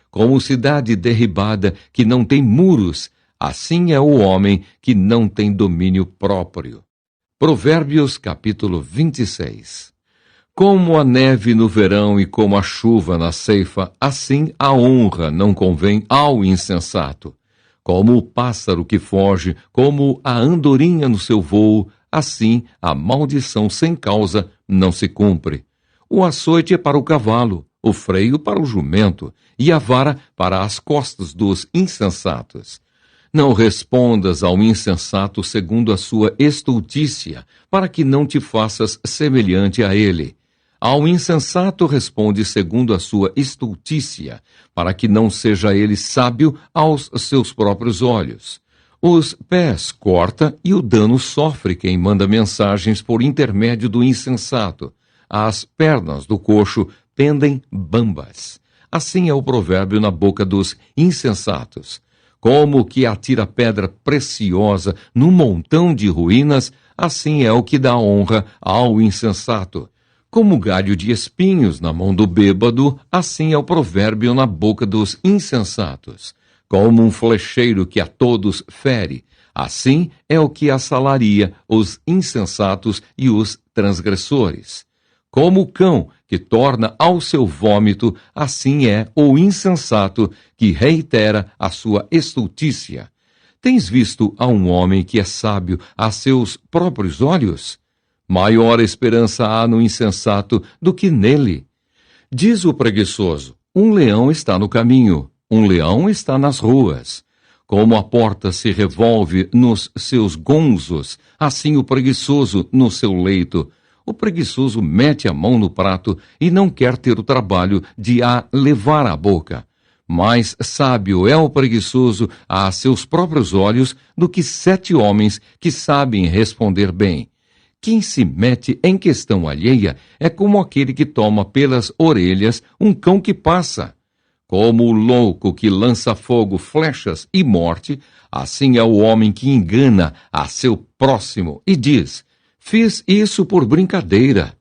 Como cidade derribada que não tem muros, assim é o homem que não tem domínio próprio. Provérbios capítulo 26. Como a neve no verão e como a chuva na ceifa, assim a honra não convém ao insensato. Como o pássaro que foge, como a andorinha no seu vôo, assim a maldição sem causa não se cumpre. O açoite é para o cavalo, o freio para o jumento, e a vara para as costas dos insensatos. Não respondas ao insensato segundo a sua estultícia, para que não te faças semelhante a ele. Ao insensato responde segundo a sua estultícia, para que não seja ele sábio aos seus próprios olhos. Os pés corta e o dano sofre quem manda mensagens por intermédio do insensato. As pernas do coxo pendem bambas. Assim é o provérbio na boca dos insensatos. Como que atira pedra preciosa num montão de ruínas, assim é o que dá honra ao insensato. Como galho de espinhos na mão do bêbado, assim é o provérbio na boca dos insensatos. Como um flecheiro que a todos fere, assim é o que assalaria os insensatos e os transgressores. Como o cão que torna ao seu vômito, assim é o insensato que reitera a sua estultícia. Tens visto a um homem que é sábio a seus próprios olhos? Maior esperança há no insensato do que nele. Diz o preguiçoso: um leão está no caminho, um leão está nas ruas. Como a porta se revolve nos seus gonzos, assim o preguiçoso no seu leito. O preguiçoso mete a mão no prato e não quer ter o trabalho de a levar à boca. Mais sábio é o preguiçoso a seus próprios olhos do que 7 homens que sabem responder bem. Quem se mete em questão alheia é como aquele que toma pelas orelhas um cão que passa. Como o louco que lança fogo, flechas e morte, assim é o homem que engana a seu próximo e diz: fiz isso por brincadeira.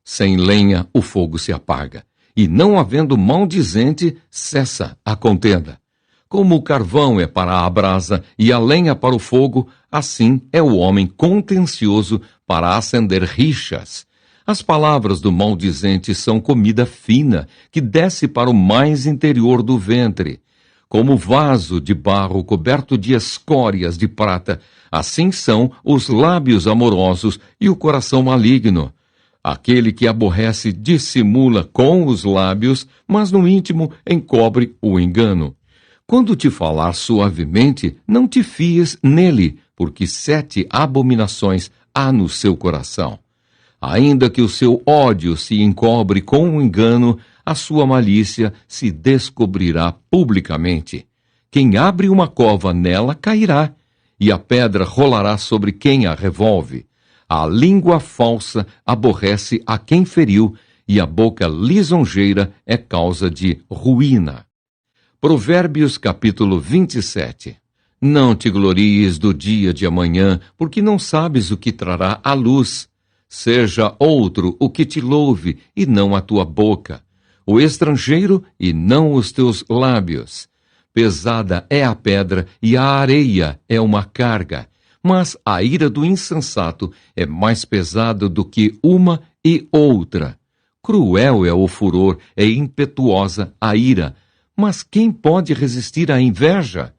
Sem lenha o fogo se apaga, e não havendo maldizente, cessa a contenda. Como o carvão é para a brasa e a lenha para o fogo, assim é o homem contencioso para acender rixas. As palavras do maldizente são comida fina, que desce para o mais interior do ventre. Como vaso de barro coberto de escórias de prata, assim são os lábios amorosos e o coração maligno. Aquele que aborrece dissimula com os lábios, mas no íntimo encobre o engano. Quando te falar suavemente, não te fies nele, porque 7 abominações há no seu coração. Ainda que o seu ódio se encobre com o engano, a sua malícia se descobrirá publicamente. Quem abre uma cova nela cairá, e a pedra rolará sobre quem a revolve. A língua falsa aborrece a quem feriu, e a boca lisonjeira é causa de ruína. Provérbios capítulo 27. Não te glories do dia de amanhã, porque não sabes o que trará a luz. Seja outro o que te louve, e não a tua boca. O estrangeiro, e não os teus lábios. Pesada é a pedra, e a areia é uma carga. Mas a ira do insensato é mais pesada do que uma e outra. Cruel é o furor, é impetuosa a ira. Mas quem pode resistir à inveja?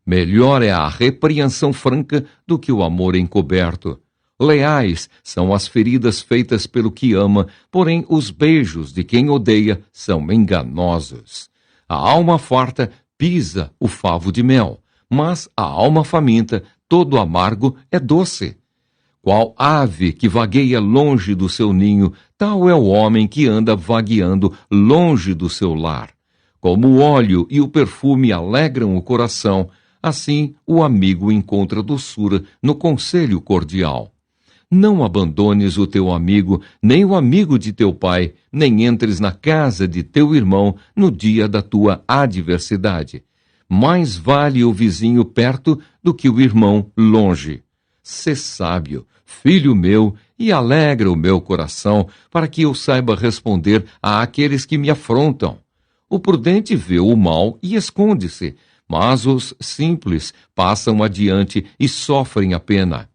Melhor é a repreensão franca do que o amor encoberto. Leais são as feridas feitas pelo que ama, porém os beijos de quem odeia são enganosos. A alma farta pisa o favo de mel, mas a alma faminta, todo amargo, é doce. Qual ave que vagueia longe do seu ninho, tal é o homem que anda vagueando longe do seu lar. Como o óleo e o perfume alegram o coração, assim o amigo encontra doçura no conselho cordial. Não abandones o teu amigo, nem o amigo de teu pai, nem entres na casa de teu irmão no dia da tua adversidade. Mais vale o vizinho perto do que o irmão longe. Sê sábio, filho meu, e alegra o meu coração, para que eu saiba responder àqueles que me afrontam. O prudente vê o mal e esconde-se, mas os simples passam adiante e sofrem a pena.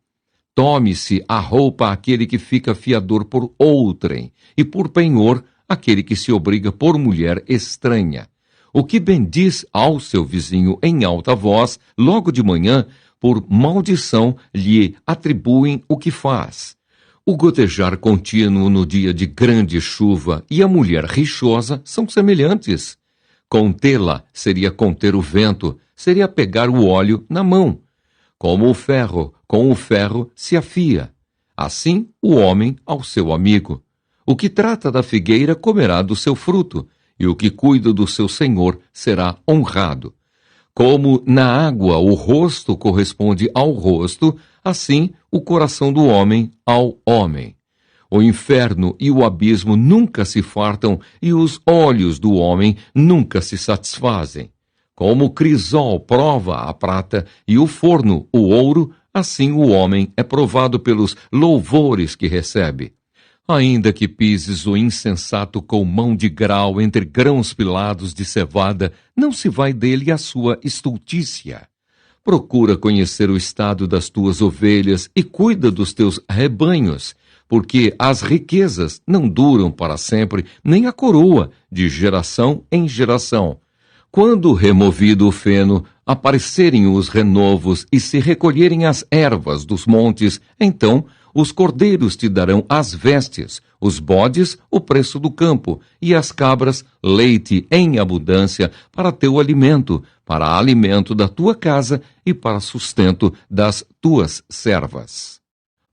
Tome-se a roupa aquele que fica fiador por outrem, e por penhor aquele que se obriga por mulher estranha. O que bendiz ao seu vizinho em alta voz, logo de manhã, por maldição lhe atribuem o que faz. O gotejar contínuo no dia de grande chuva e a mulher rixosa são semelhantes. Contê-la seria conter o vento, seria pegar o óleo na mão. Como o ferro, com o ferro se afia. Assim o homem ao seu amigo. O que trata da figueira comerá do seu fruto, e o que cuida do seu senhor será honrado. Como na água o rosto corresponde ao rosto, assim o coração do homem ao homem. O inferno e o abismo nunca se fartam, e os olhos do homem nunca se satisfazem. Como o crisol prova a prata e o forno o ouro, assim o homem é provado pelos louvores que recebe. Ainda que pises o insensato com mão de grau entre grãos pilados de cevada, não se vai dele a sua estultícia. Procura conhecer o estado das tuas ovelhas e cuida dos teus rebanhos, porque as riquezas não duram para sempre, nem a coroa, de geração em geração. Quando removido o feno, aparecerem os renovos e se recolherem as ervas dos montes, então os cordeiros te darão as vestes, os bodes o preço do campo, e as cabras leite em abundância para teu alimento, para alimento da tua casa e para sustento das tuas servas.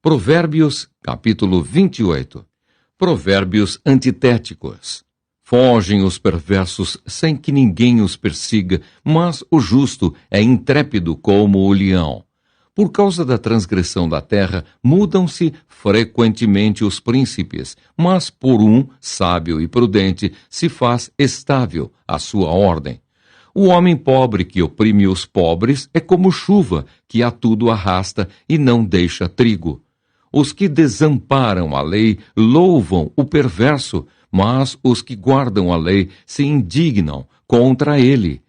Provérbios, capítulo 28. Provérbios antitéticos. Fogem os perversos sem que ninguém os persiga, mas o justo é intrépido como o leão. Por causa da transgressão da terra, mudam-se frequentemente os príncipes, mas por um sábio e prudente se faz estável a sua ordem. O homem pobre que oprime os pobres é como chuva que a tudo arrasta e não deixa trigo. Os que desamparam a lei louvam o perverso, mas os que guardam a lei se indignam contra ele.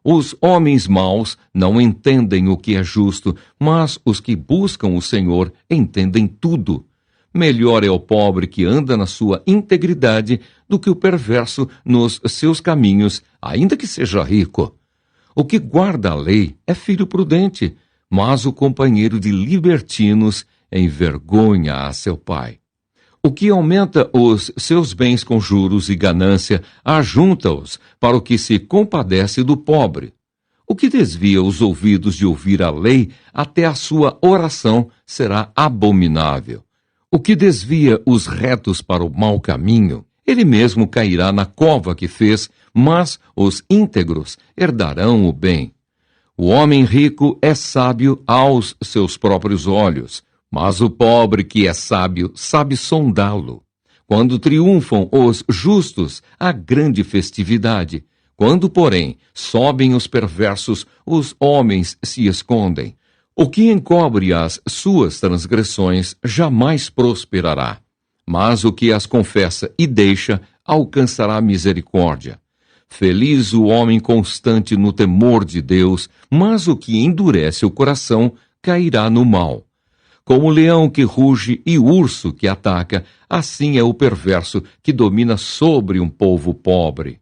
Os homens maus não entendem o que é justo, mas os que buscam o Senhor entendem tudo. Melhor é o pobre que anda na sua integridade do que o perverso nos seus caminhos, ainda que seja rico. O que guarda a lei é filho prudente, mas o companheiro de libertinos envergonha a seu pai. O que aumenta os seus bens com juros e ganância, ajunta-os para o que se compadece do pobre. O que desvia os ouvidos de ouvir a lei, até a sua oração será abominável. O que desvia os retos para o mau caminho, ele mesmo cairá na cova que fez, mas os íntegros herdarão o bem. O homem rico é sábio aos seus próprios olhos, mas o pobre que é sábio sabe sondá-lo. Quando triunfam os justos, há grande festividade. Quando, porém, sobem os perversos, os homens se escondem. O que encobre as suas transgressões jamais prosperará. Mas o que as confessa e deixa, alcançará misericórdia. Feliz o homem constante no temor de Deus, mas o que endurece o coração cairá no mal. Como o leão que ruge e o urso que ataca, assim é o perverso que domina sobre um povo pobre.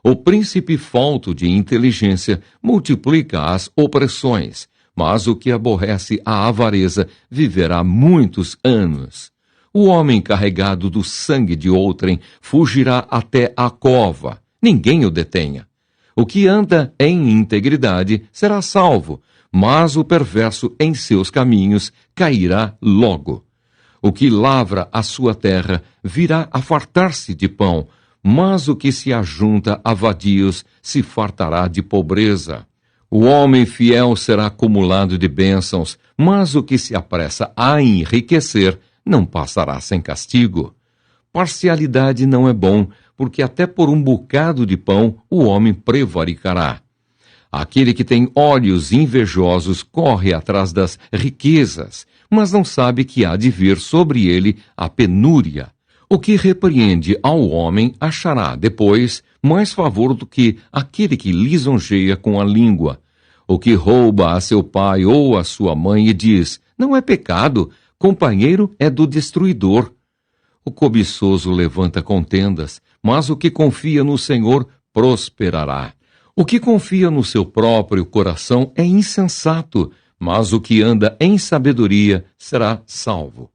O príncipe falto de inteligência multiplica as opressões, mas o que aborrece a avareza viverá muitos anos. O homem carregado do sangue de outrem fugirá até a cova, ninguém o detenha. O que anda em integridade será salvo, mas o perverso em seus caminhos cairá logo. O que lavra a sua terra virá a fartar-se de pão, mas o que se ajunta a vadios se fartará de pobreza. O homem fiel será acumulado de bênçãos, mas o que se apressa a enriquecer não passará sem castigo. Parcialidade não é bom, porque até por um bocado de pão o homem prevaricará. Aquele que tem olhos invejosos corre atrás das riquezas, mas não sabe que há de vir sobre ele a penúria. O que repreende ao homem achará, depois, mais favor do que aquele que lisonjeia com a língua. O que rouba a seu pai ou a sua mãe e diz, não é pecado, companheiro é do destruidor. O cobiçoso levanta contendas, mas o que confia no Senhor prosperará. O que confia no seu próprio coração é insensato, mas o que anda em sabedoria será salvo.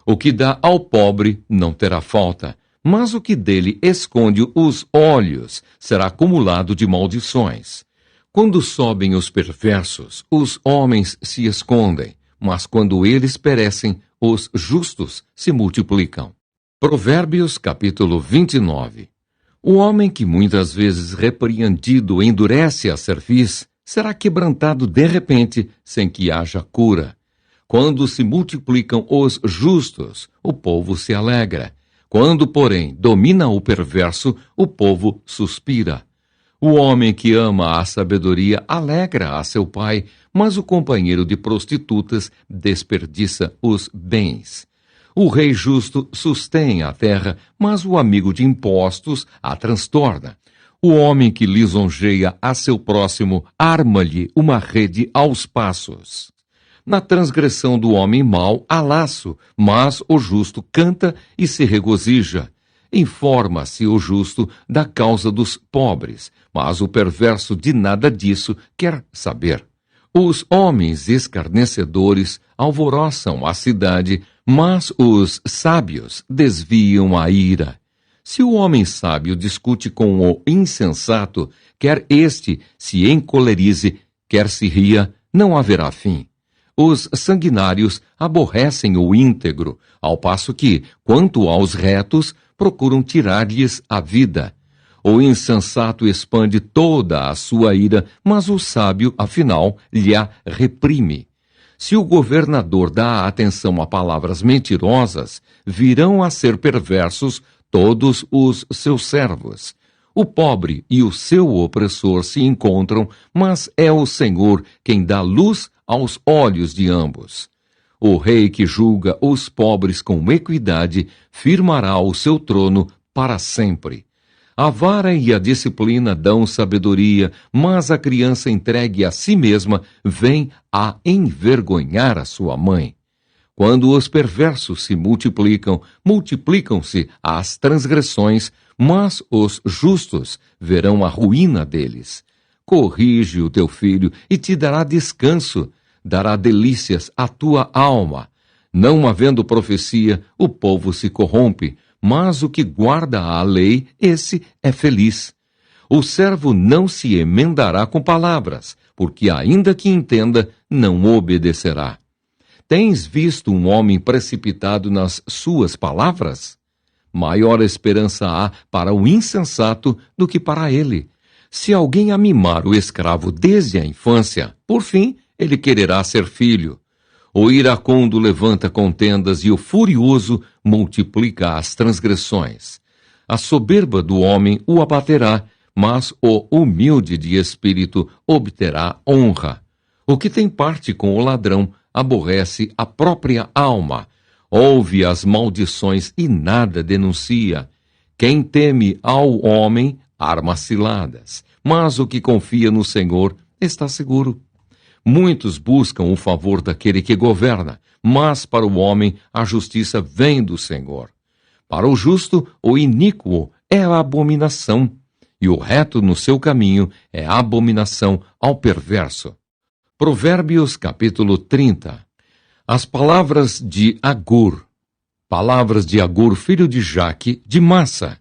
O que dá ao pobre não terá falta, mas o que dele esconde os olhos será acumulado de maldições. Quando sobem os perversos, os homens se escondem, mas quando eles perecem, os justos se multiplicam. Provérbios capítulo 29. O homem que muitas vezes repreendido endurece a cerviz, será quebrantado de repente, sem que haja cura. Quando se multiplicam os justos, o povo se alegra. Quando, porém, domina o perverso, o povo suspira. O homem que ama a sabedoria alegra a seu pai, mas o companheiro de prostitutas desperdiça os bens. O rei justo sustém a terra, mas o amigo de impostos a transtorna. O homem que lisonjeia a seu próximo arma-lhe uma rede aos passos. Na transgressão do homem mau há laço, mas o justo canta e se regozija. Informa-se o justo da causa dos pobres, mas o perverso de nada disso quer saber. Os homens escarnecedores alvoroçam a cidade, mas os sábios desviam a ira. Se o homem sábio discute com o insensato, quer este se encolerize, quer se ria, não haverá fim. Os sanguinários aborrecem o íntegro, ao passo que, quanto aos retos, procuram tirar-lhes a vida. O insensato expande toda a sua ira, mas o sábio, afinal, lhe a reprime. Se o governador dá atenção a palavras mentirosas, virão a ser perversos todos os seus servos. O pobre e o seu opressor se encontram, mas é o Senhor quem dá luz aos olhos de ambos. O rei que julga os pobres com equidade firmará o seu trono para sempre. A vara e a disciplina dão sabedoria, mas a criança entregue a si mesma vem a envergonhar a sua mãe. Quando os perversos se multiplicam, multiplicam-se as transgressões, mas os justos verão a ruína deles. Corrige o teu filho e te dará descanso, dará delícias à tua alma. Não havendo profecia, o povo se corrompe, mas o que guarda a lei, esse é feliz. O servo não se emendará com palavras, porque ainda que entenda, não obedecerá. Tens visto um homem precipitado nas suas palavras? Maior esperança há para o insensato do que para ele. Se alguém amimar o escravo desde a infância, por fim, ele quererá ser filho. O iracundo levanta contendas e o furioso multiplica as transgressões. A soberba do homem o abaterá, mas o humilde de espírito obterá honra. O que tem parte com o ladrão aborrece a própria alma, ouve as maldições e nada denuncia. Quem teme ao homem arma ciladas, mas o que confia no Senhor está seguro. Muitos buscam o favor daquele que governa, mas para o homem a justiça vem do Senhor. Para o justo, o iníquo é a abominação, e o reto no seu caminho é abominação ao perverso. Provérbios capítulo 30. As palavras de Agur. Palavras de Agur, filho de Jaque, de Massa.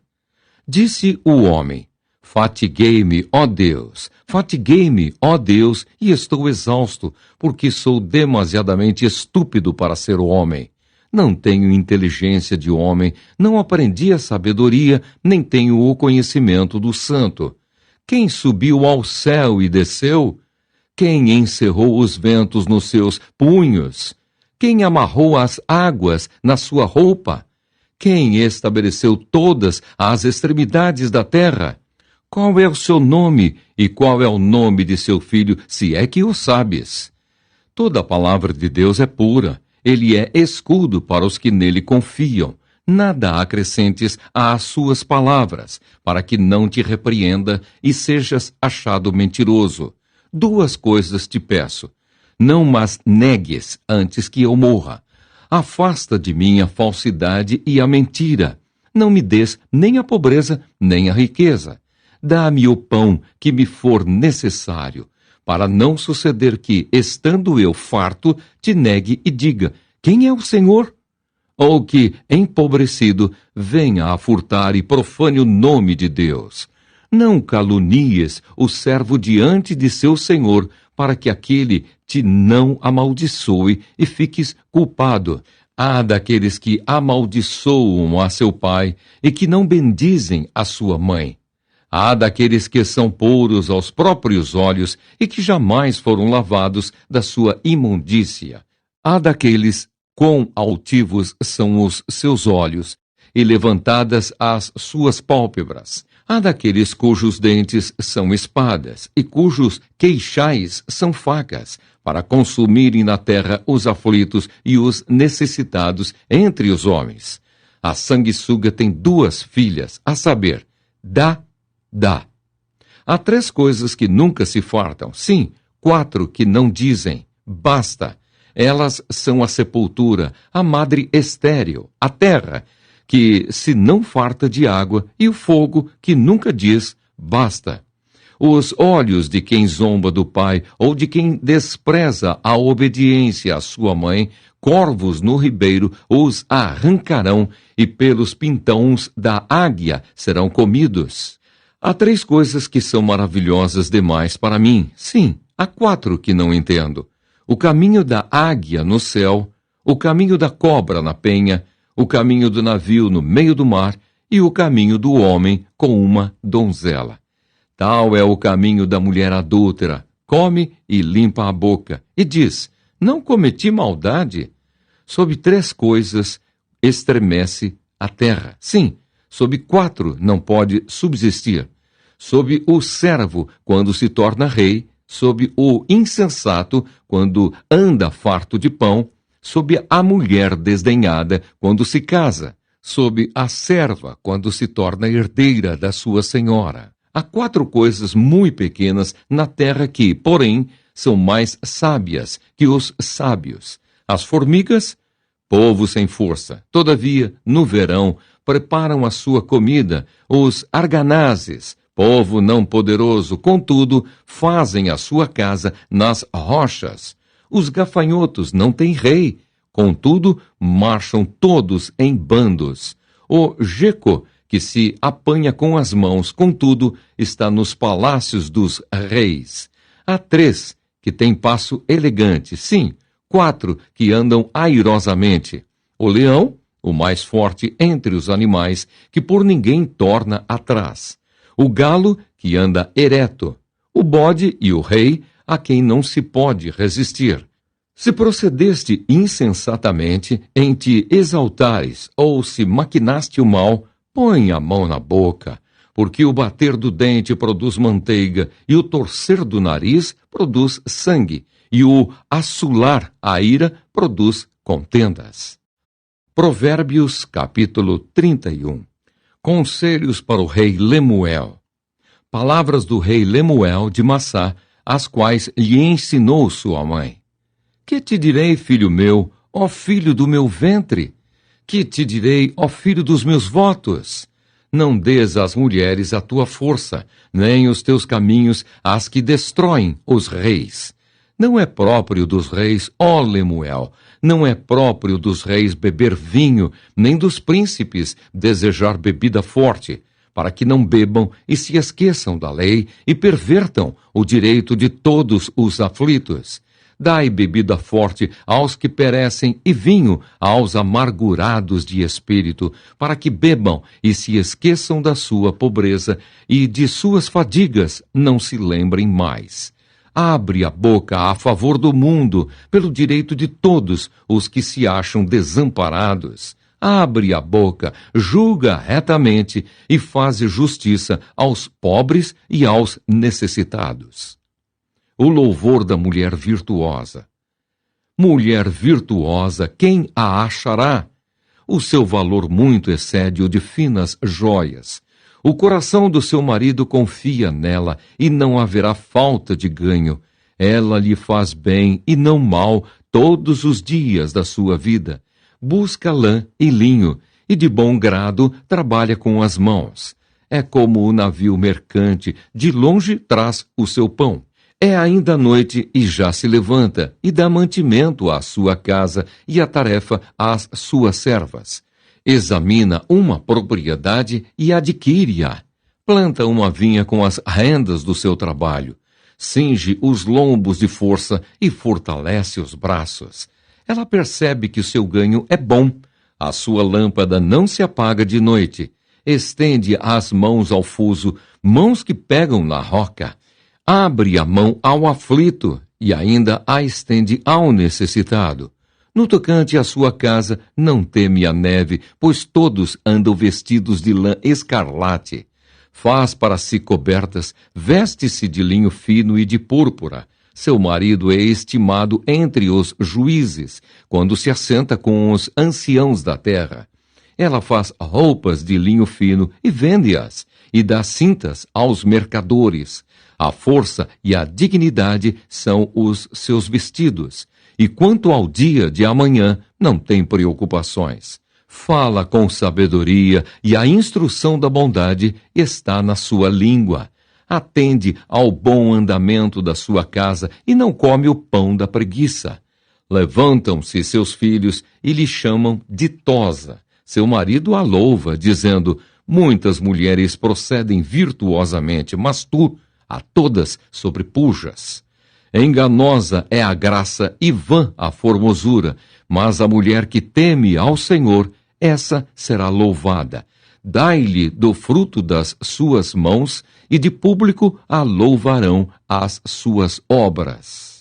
Disse o homem: fatiguei-me, ó Deus, e estou exausto, porque sou demasiadamente estúpido para ser homem. Não tenho inteligência de homem, não aprendi a sabedoria, nem tenho o conhecimento do santo. Quem subiu ao céu e desceu? Quem encerrou os ventos nos seus punhos? Quem amarrou as águas na sua roupa? Quem estabeleceu todas as extremidades da terra? Qual é o seu nome e qual é o nome de seu filho, se é que o sabes? Toda a palavra de Deus é pura, Ele é escudo para os que nele confiam. Nada acrescentes às suas palavras, para que não te repreenda e sejas achado mentiroso. 2 coisas te peço. Não mas negues antes que eu morra. Afasta de mim a falsidade e a mentira. Não me des nem a pobreza, nem a riqueza. Dá-me o pão que me for necessário, para não suceder que, estando eu farto, te negue e diga: quem é o Senhor? Ou que, empobrecido, venha a furtar e profane o nome de Deus. Não calunies o servo diante de seu senhor, para que aquele te não amaldiçoe e fiques culpado. Há daqueles que amaldiçoam a seu pai e que não bendizem a sua mãe. Há daqueles que são puros aos próprios olhos e que jamais foram lavados da sua imundícia. Há daqueles quão altivos são os seus olhos e levantadas as suas pálpebras. Há daqueles cujos dentes são espadas e cujos queixais são facas, para consumirem na terra os aflitos e os necessitados entre os homens. A sanguessuga tem 2 filhas, a saber, dá. Há 3 coisas que nunca se fartam, sim, 4 que não dizem, basta. Elas são a sepultura, a madre estéril, a terra, que se não farta de água, e o fogo, que nunca diz, basta. Os olhos de quem zomba do pai, ou de quem despreza a obediência à sua mãe, corvos no ribeiro os arrancarão, e pelos pintões da águia serão comidos. Há 3 coisas que são maravilhosas demais para mim, sim, há 4 que não entendo. O caminho da águia no céu, o caminho da cobra na penha, o caminho do navio no meio do mar e o caminho do homem com uma donzela. Tal é o caminho da mulher adúltera. Come e limpa a boca. E diz: não cometi maldade. Sob 3 coisas estremece a terra. Sim, sob 4 não pode subsistir. Sob o servo, quando se torna rei, sob o insensato, quando anda farto de pão, sob a mulher desdenhada, quando se casa, sob a serva, quando se torna herdeira da sua senhora. Há 4 coisas muito pequenas na terra que, porém, são mais sábias que os sábios. As formigas, povo sem força. Todavia, no verão, preparam a sua comida. Os arganazes, povo não poderoso, contudo, fazem a sua casa nas rochas. Os gafanhotos não têm rei, contudo, marcham todos em bandos. O geco, que se apanha com as mãos, contudo, está nos palácios dos reis. Há 3 que têm passo elegante, sim, 4 que andam airosamente. O leão, o mais forte entre os animais, que por ninguém torna atrás. O galo, que anda ereto. O bode e o rei, a quem não se pode resistir. Se procedeste insensatamente em te exaltares, ou se maquinaste o mal, põe a mão na boca, porque o bater do dente produz manteiga, e o torcer do nariz produz sangue, e o assolar a ira produz contendas. Provérbios, capítulo 31. Conselhos para o rei Lemuel. Palavras do rei Lemuel de Massá, as quais lhe ensinou sua mãe. Que te direi, filho meu, ó filho do meu ventre? Que te direi, ó filho dos meus votos? Não des às mulheres a tua força, nem os teus caminhos às que destroem os reis. Não é próprio dos reis, ó Lemuel, não é próprio dos reis beber vinho, nem dos príncipes desejar bebida forte, para que não bebam e se esqueçam da lei e pervertam o direito de todos os aflitos. Dai bebida forte aos que perecem e vinho aos amargurados de espírito, para que bebam e se esqueçam da sua pobreza e de suas fadigas não se lembrem mais. Abre a boca a favor do mundo, pelo direito de todos os que se acham desamparados. Abre a boca, julga retamente e faz justiça aos pobres e aos necessitados. O louvor da mulher virtuosa. Mulher virtuosa, quem a achará? O seu valor muito excede o de finas joias. O coração do seu marido confia nela e não haverá falta de ganho. Ela lhe faz bem e não mal todos os dias da sua vida. Busca lã e linho e de bom grado trabalha com as mãos. É como o navio mercante, de longe traz o seu pão. É ainda noite e já se levanta, e dá mantimento à sua casa e a tarefa às suas servas. Examina uma propriedade e adquire-a. Planta uma vinha com as rendas do seu trabalho. Cinge os lombos de força e fortalece os braços. Ela percebe que o seu ganho é bom. A sua lâmpada não se apaga de noite. Estende as mãos ao fuso, mãos que pegam na roca. Abre a mão ao aflito e ainda a estende ao necessitado. No tocante à sua casa, não teme a neve, pois todos andam vestidos de lã escarlate. Faz para si cobertas, veste-se de linho fino e de púrpura. Seu marido é estimado entre os juízes, quando se assenta com os anciãos da terra. Ela faz roupas de linho fino e vende-as, e dá cintas aos mercadores. A força e a dignidade são os seus vestidos, e quanto ao dia de amanhã, não tem preocupações. Fala com sabedoria, e a instrução da bondade está na sua língua. Atende ao bom andamento da sua casa e não come o pão da preguiça. Levantam-se seus filhos e lhe chamam ditosa. Seu marido a louva, dizendo: muitas mulheres procedem virtuosamente, mas tu a todas sobrepujas. Enganosa é a graça e vã a formosura, mas a mulher que teme ao Senhor, essa será louvada. Dai-lhe do fruto das suas mãos, e de público a louvarão as suas obras.